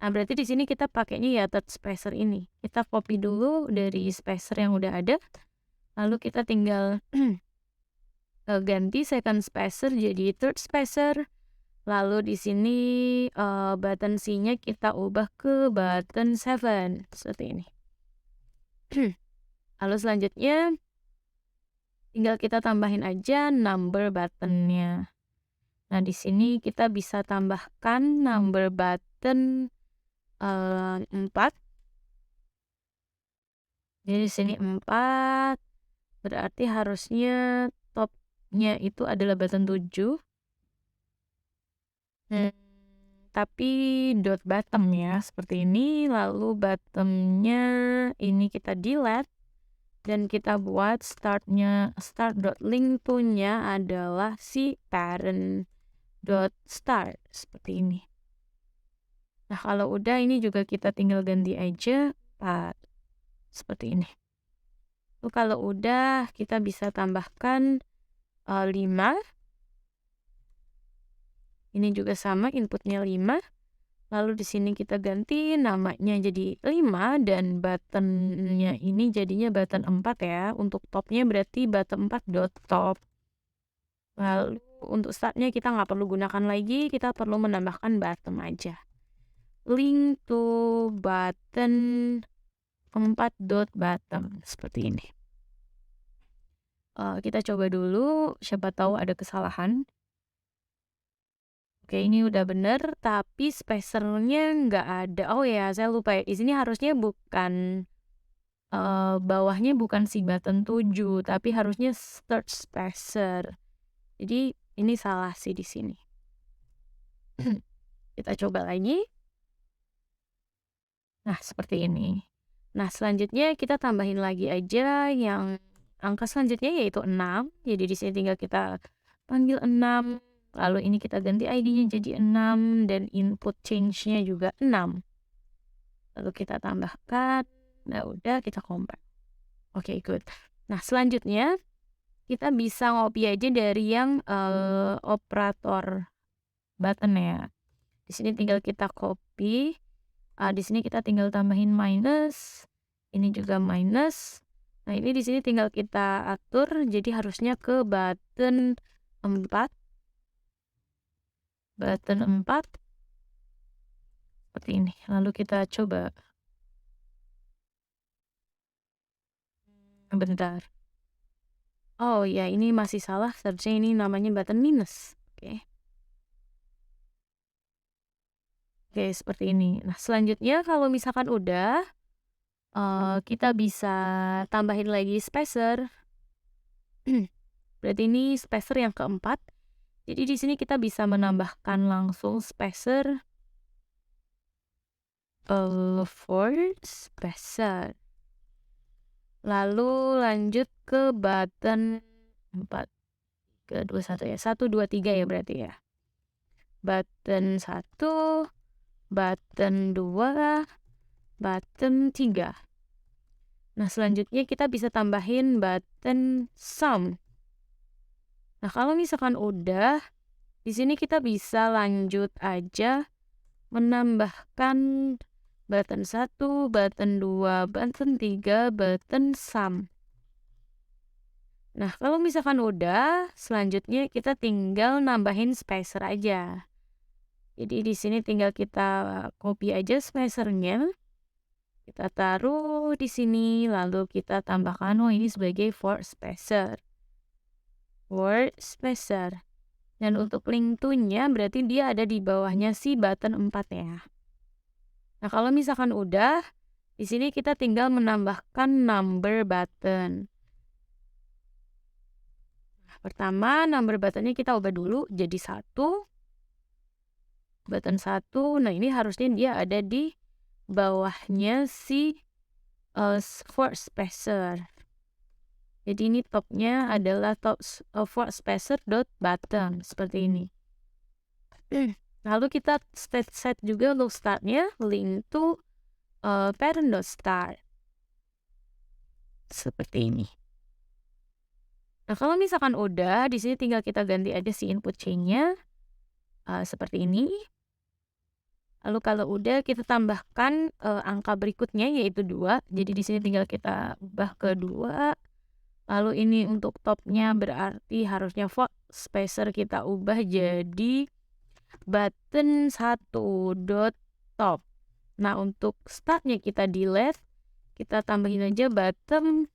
Nah, berarti di sini kita pakainya ya third spacer ini. Kita copy dulu dari spacer yang udah ada. Lalu kita tinggal ganti second spacer jadi third spacer. Lalu di sini button C-nya kita ubah ke button 7 seperti ini. Lalu selanjutnya tinggal kita tambahin aja number buttonnya. Nah, di sini kita bisa tambahkan number button 4. Jadi di sini 4 berarti harusnya topnya itu adalah button 7. Tapi dot bottom ya seperti ini. Lalu bottomnya ini kita delete dan kita buat start.link to-nya adalah si parent.start seperti ini. Nah, kalau udah ini juga kita tinggal ganti aja 4 seperti ini. Lalu kalau udah kita bisa tambahkan 5. Ini juga sama, inputnya 5. Lalu di sini kita ganti namanya jadi 5 dan buttonnya ini jadinya button 4 ya. Untuk topnya berarti button 4.top. Lalu untuk startnya kita nggak perlu gunakan lagi, kita perlu menambahkan bottom aja. Link to button 4.bottom seperti ini. Kita coba dulu, siapa tahu ada kesalahan. Oke, ini udah bener, tapi spacernya nggak ada. Oh ya, saya lupa ya. Di sini harusnya bukan bawahnya bukan si button 7, tapi harusnya third spacer. Jadi ini salah sih di sini. Kita coba lagi. Nah, seperti ini. Nah, selanjutnya kita tambahin lagi aja yang angka selanjutnya yaitu 6. Jadi di sini tinggal kita panggil 6. Lalu ini kita ganti ID-nya jadi 6 dan input change-nya juga 6. Lalu kita tambahkan. Nah, udah kita compare. Oke, good. Nah, selanjutnya kita bisa ngopi aja dari yang operator button ya. Di sini tinggal kita copy. Di sini kita tinggal tambahin minus. Ini juga minus. Nah, ini di sini tinggal kita atur jadi harusnya ke button 4. Button 4 seperti ini. Lalu kita coba. Bentar. Oh ya, ini masih salah. Seharusnya ini namanya button minus. Oke. Oke, seperti ini. Nah, selanjutnya kalau misalkan udah, kita bisa tambahin lagi spacer. Berarti ini spacer yang keempat. Jadi di sini kita bisa menambahkan langsung spacer forward spacer. Lalu lanjut ke button 4. 3, 2, 1 ya. 1, 2, 3 ya berarti ya. Button 1, button 2, button 3. Nah, selanjutnya kita bisa tambahin button sum. Nah, kalau misalkan udah, di sini kita bisa lanjut aja menambahkan button 1, button 2, button 3, button sum. Nah, kalau misalkan udah, selanjutnya kita tinggal nambahin spacer aja. Jadi di sini tinggal kita copy aja spacernya. Kita taruh di sini, lalu kita tambahkan ini sebagai for spacer. Word spacer. Dan untuk link to-nya berarti dia ada di bawahnya si button 4 ya. Nah, kalau misalkan udah, di sini kita tinggal menambahkan number button. Nah, pertama number buttonnya kita ubah dulu jadi 1. Button 1. Nah, ini harusnya dia ada di bawahnya si for spacer. Jadi ini topnya adalah top for spacer dot button seperti ini. Lalu kita set juga untuk startnya link to parent.start seperti ini. Nah, kalau misalkan udah, di sini tinggal kita ganti aja si input chain-nya seperti ini. Lalu kalau udah, kita tambahkan angka berikutnya yaitu 2. Jadi di sini tinggal kita ubah ke 2. Lalu ini untuk topnya berarti harusnya font spacer kita ubah jadi button 1.top. Nah, untuk startnya kita delete, kita tambahin aja button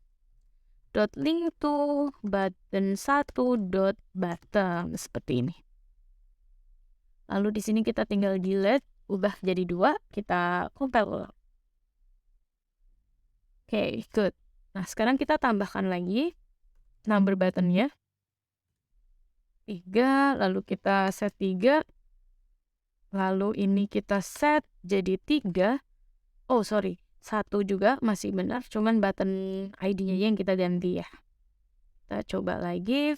link to button 1.button seperti ini. Lalu di sini kita tinggal delete, ubah jadi 2, kita compile ulang. Oke, good. Nah, sekarang kita tambahkan lagi number buttonnya 3, lalu kita set 3, lalu ini kita set jadi 3. Oh, sorry, 1 juga masih benar, cuman button ID-nya yang kita ganti ya. Kita coba lagi.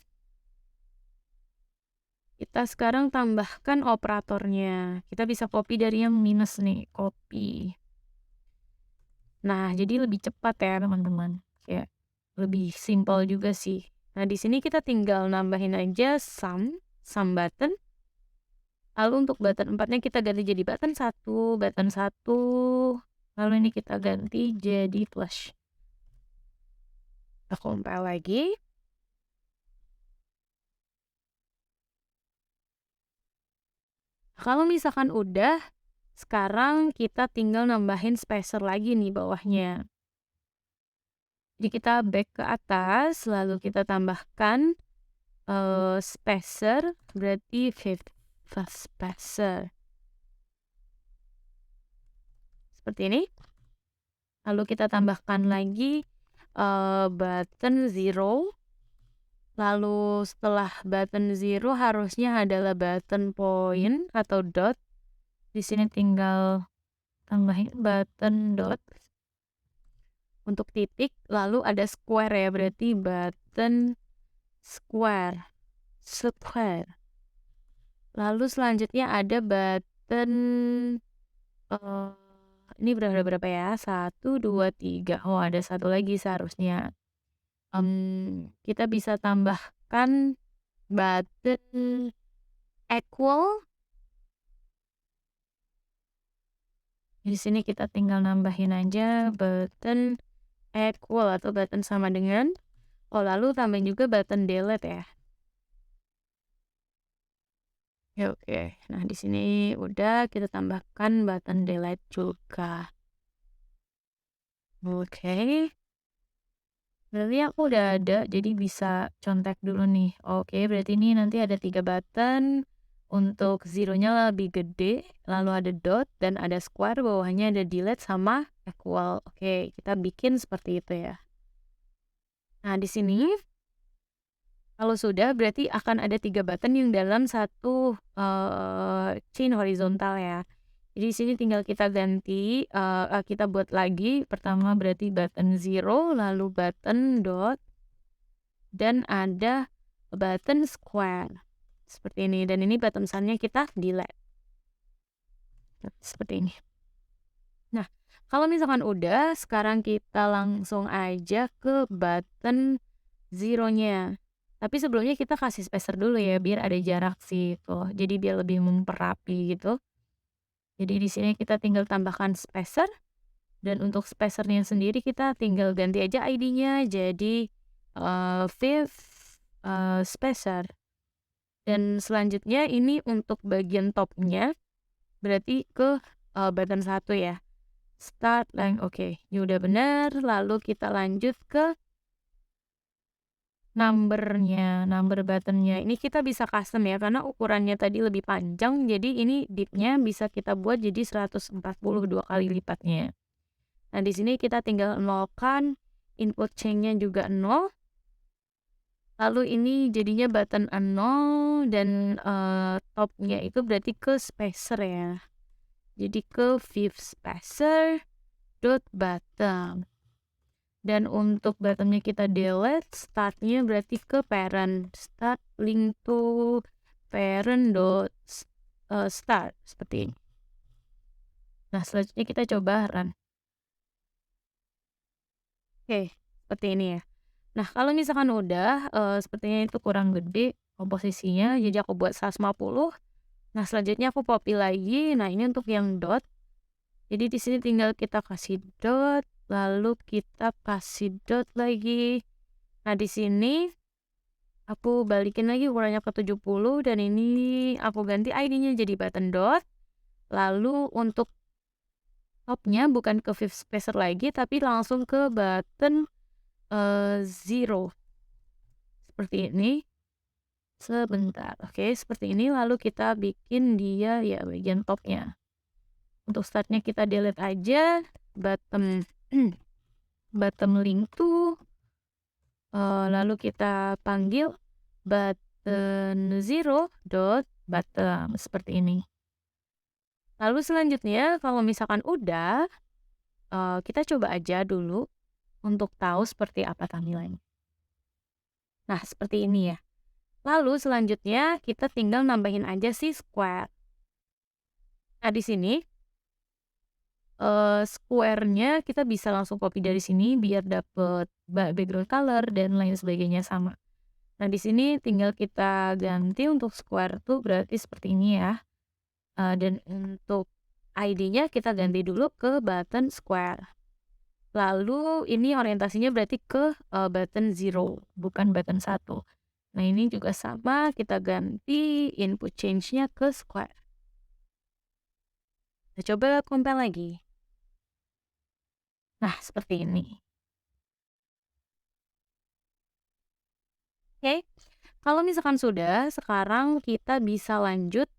Kita sekarang tambahkan operatornya. Kita bisa copy dari yang minus nih, copy. Nah, jadi lebih cepat ya teman-teman. Ya, lebih simple juga sih. Nah, di sini kita tinggal nambahin aja sum button. Lalu untuk button 4-nya kita ganti jadi button 1. Lalu ini kita ganti jadi plus. Kita compile lagi. Kalau misalkan udah, sekarang kita tinggal nambahin spacer lagi nih bawahnya. Jadi kita back ke atas, lalu kita tambahkan spacer, berarti fifth spacer. Seperti ini. Lalu kita tambahkan lagi button 0. Lalu setelah button 0 harusnya adalah button point atau dot. Di sini tinggal tambahin button dot untuk titik, lalu ada square ya, berarti button square. Lalu selanjutnya ada button ini berapa ya? 1, 2, 3. Oh, ada satu lagi seharusnya. Kita bisa tambahkan button equal. Di sini kita tinggal nambahin aja button equal atau button sama dengan. Oh, lalu tambahin juga button delete ya. Oke. Nah, di sini udah kita tambahkan button delete juga. Oke. Berarti aku udah ada, jadi bisa contek dulu nih. Oke, berarti ini nanti ada 3 button. Untuk 0-nya lebih gede, lalu ada dot, dan ada square, bawahnya ada delete sama equal. Oke, kita bikin seperti itu ya. Nah, di sini kalau sudah berarti akan ada 3 button yang dalam satu chain horizontal ya. Jadi di sini tinggal kita ganti, kita buat lagi. Pertama berarti button 0, lalu button dot, dan ada button square. Seperti ini. Dan ini button sunnya kita delete. Seperti ini. Nah, kalau misalkan udah, sekarang kita langsung aja ke button 0-nya. Tapi sebelumnya kita kasih spacer dulu ya, biar ada jarak sih tuh. Jadi biar lebih memperapi gitu. Jadi di sini kita tinggal tambahkan spacer, dan untuk spacernya sendiri kita tinggal ganti aja ID-nya jadi fifth spacer. Dan selanjutnya ini untuk bagian topnya berarti ke button 1 ya. Start line, oke. Ini udah benar. Lalu kita lanjut ke number buttonnya. Ini kita bisa custom ya, karena ukurannya tadi lebih panjang, jadi ini div-nya bisa kita buat jadi 142 kali lipatnya. Nah, di sini kita tinggal nolkan, input chain-nya juga 0. Lalu ini jadinya button 0, dan top-nya itu berarti ke spacer ya. Jadi ke fifth spacer dot button. Dan untuk buttonnya kita delete, startnya berarti ke parent. Start link to parent dot start seperti ini. Nah, selanjutnya kita coba run. Oke, seperti ini ya. Nah, kalau misalkan udah, sepertinya itu kurang gede komposisinya, jadi aku buat 150. Nah, selanjutnya aku copy lagi. Nah, ini untuk yang dot. Jadi di sini tinggal kita kasih dot, lalu kita kasih dot lagi. Nah, di sini aku balikin lagi ukurannya ke 70 dan ini aku ganti ID-nya jadi button dot. Lalu untuk topnya bukan ke fifth spacer lagi, tapi langsung ke button zero. Seperti ini. Sebentar, oke, seperti ini. Lalu kita bikin dia ya bagian topnya. Untuk startnya kita delete aja bottom bottom link to, lalu kita panggil button zero dot bottom seperti ini. Lalu selanjutnya kalau misalkan udah, kita coba aja dulu untuk tahu seperti apa tampilannya. Nah, seperti ini ya. Lalu selanjutnya kita tinggal nambahin aja si square. Nah, di sini square-nya kita bisa langsung copy dari sini biar dapet background color dan lain sebagainya sama. Nah, di sini tinggal kita ganti untuk square tuh berarti seperti ini ya. Dan untuk ID-nya kita ganti dulu ke button square. Lalu ini orientasinya berarti ke button zero, bukan button 1. Nah, ini juga sama, kita ganti input change-nya ke square. Kita coba compile lagi. Nah, seperti ini. Oke, kalau misalkan sudah, sekarang kita bisa lanjut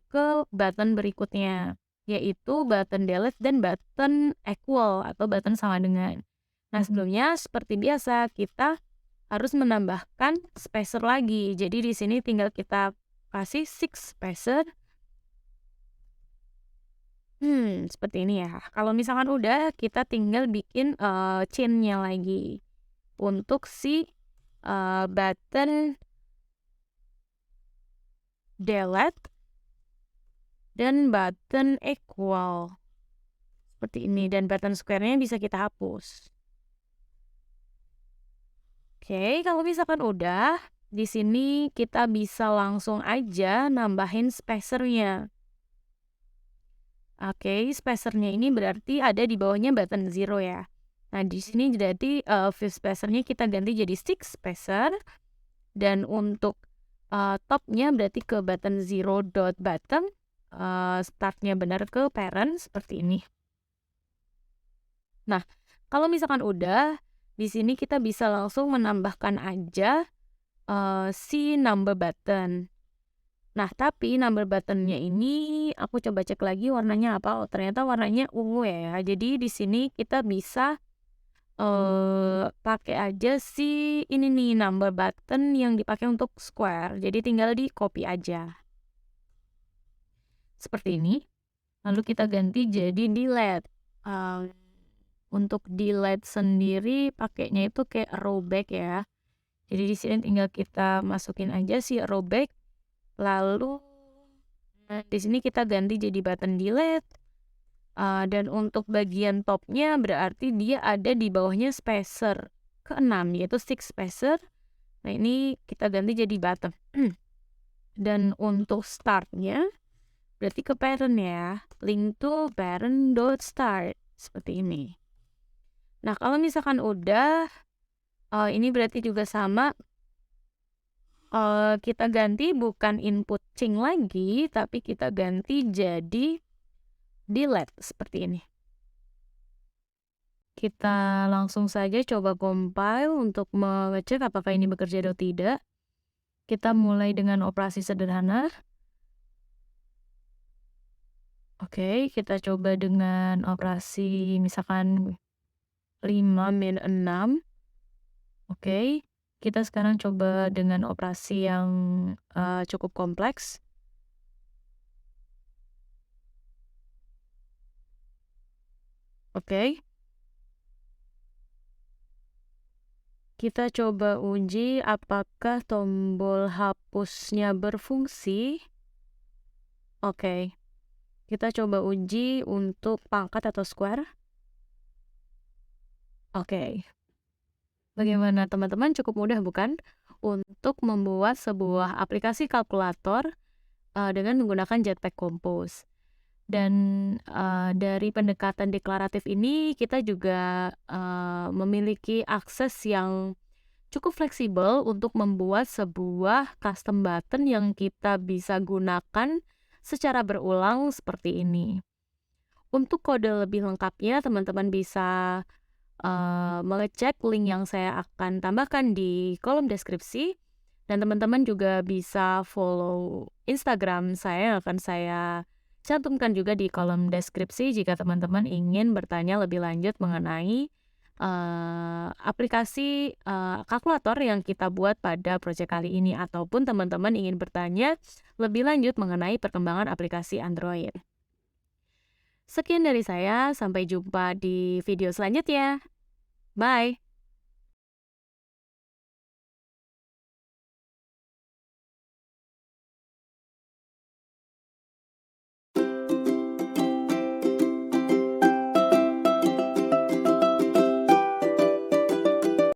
ke button berikutnya, yaitu button delete dan button equal atau button sama dengan. Nah, sebelumnya seperti biasa kita harus menambahkan spacer lagi. Jadi di sini tinggal kita kasih 6 spacer. Seperti ini ya. Kalau misalkan udah, kita tinggal bikin chain-nya lagi untuk si button delete dan button equal seperti ini, dan button square-nya bisa kita hapus. Oke, kalau misalkan udah, di sini kita bisa langsung aja nambahin spacer-nya. Oke, spacer-nya ini berarti ada di bawahnya button zero ya. Nah, di sini jadi fifth spacer-nya kita ganti jadi 6 spacer, dan untuk top-nya berarti ke button zero dot bottom, start-nya benar ke parent seperti ini. Nah, kalau misalkan udah, di sini kita bisa langsung menambahkan aja si number button. Nah, tapi number button-nya ini aku coba cek lagi warnanya apa. Oh, ternyata warnanya ungu ya. Jadi di sini kita bisa pakai aja si ini nih number button yang dipakai untuk square. Jadi tinggal di copy aja. Seperti ini. Lalu kita ganti jadi delete. Untuk delete sendiri pakainya itu kayak rowback ya. Jadi di sini tinggal kita masukin aja si rowback. Lalu di sini kita ganti jadi button delete. Dan untuk bagian topnya berarti dia ada di bawahnya spacer ke-6, yaitu 6 spacer. Nah, ini kita ganti jadi bottom. Dan untuk startnya berarti ke parent ya. Link to parent dot start seperti ini. Nah, kalau misalkan udah, ini berarti juga sama. Kita ganti bukan input change lagi, tapi kita ganti jadi delete seperti ini. Kita langsung saja coba compile untuk mengecek apakah ini bekerja atau tidak. Kita mulai dengan operasi sederhana. Oke, kita coba dengan operasi misalkan 5 min 6. Oke, kita sekarang coba dengan operasi yang cukup kompleks. Oke. Kita coba uji apakah tombol hapusnya berfungsi. Oke, kita coba uji untuk pangkat atau square. Oke, bagaimana teman-teman, cukup mudah bukan? Untuk membuat sebuah aplikasi kalkulator dengan menggunakan Jetpack Compose. Dan dari pendekatan deklaratif ini kita juga memiliki akses yang cukup fleksibel untuk membuat sebuah custom button yang kita bisa gunakan secara berulang seperti ini. Untuk kode lebih lengkapnya, teman-teman bisa mengecek link yang saya akan tambahkan di kolom deskripsi, dan teman-teman juga bisa follow Instagram saya yang akan saya cantumkan juga di kolom deskripsi jika teman-teman ingin bertanya lebih lanjut mengenai aplikasi kalkulator yang kita buat pada proyek kali ini, ataupun teman-teman ingin bertanya lebih lanjut mengenai perkembangan aplikasi Android. Sekian dari saya, sampai jumpa di video selanjutnya. Bye.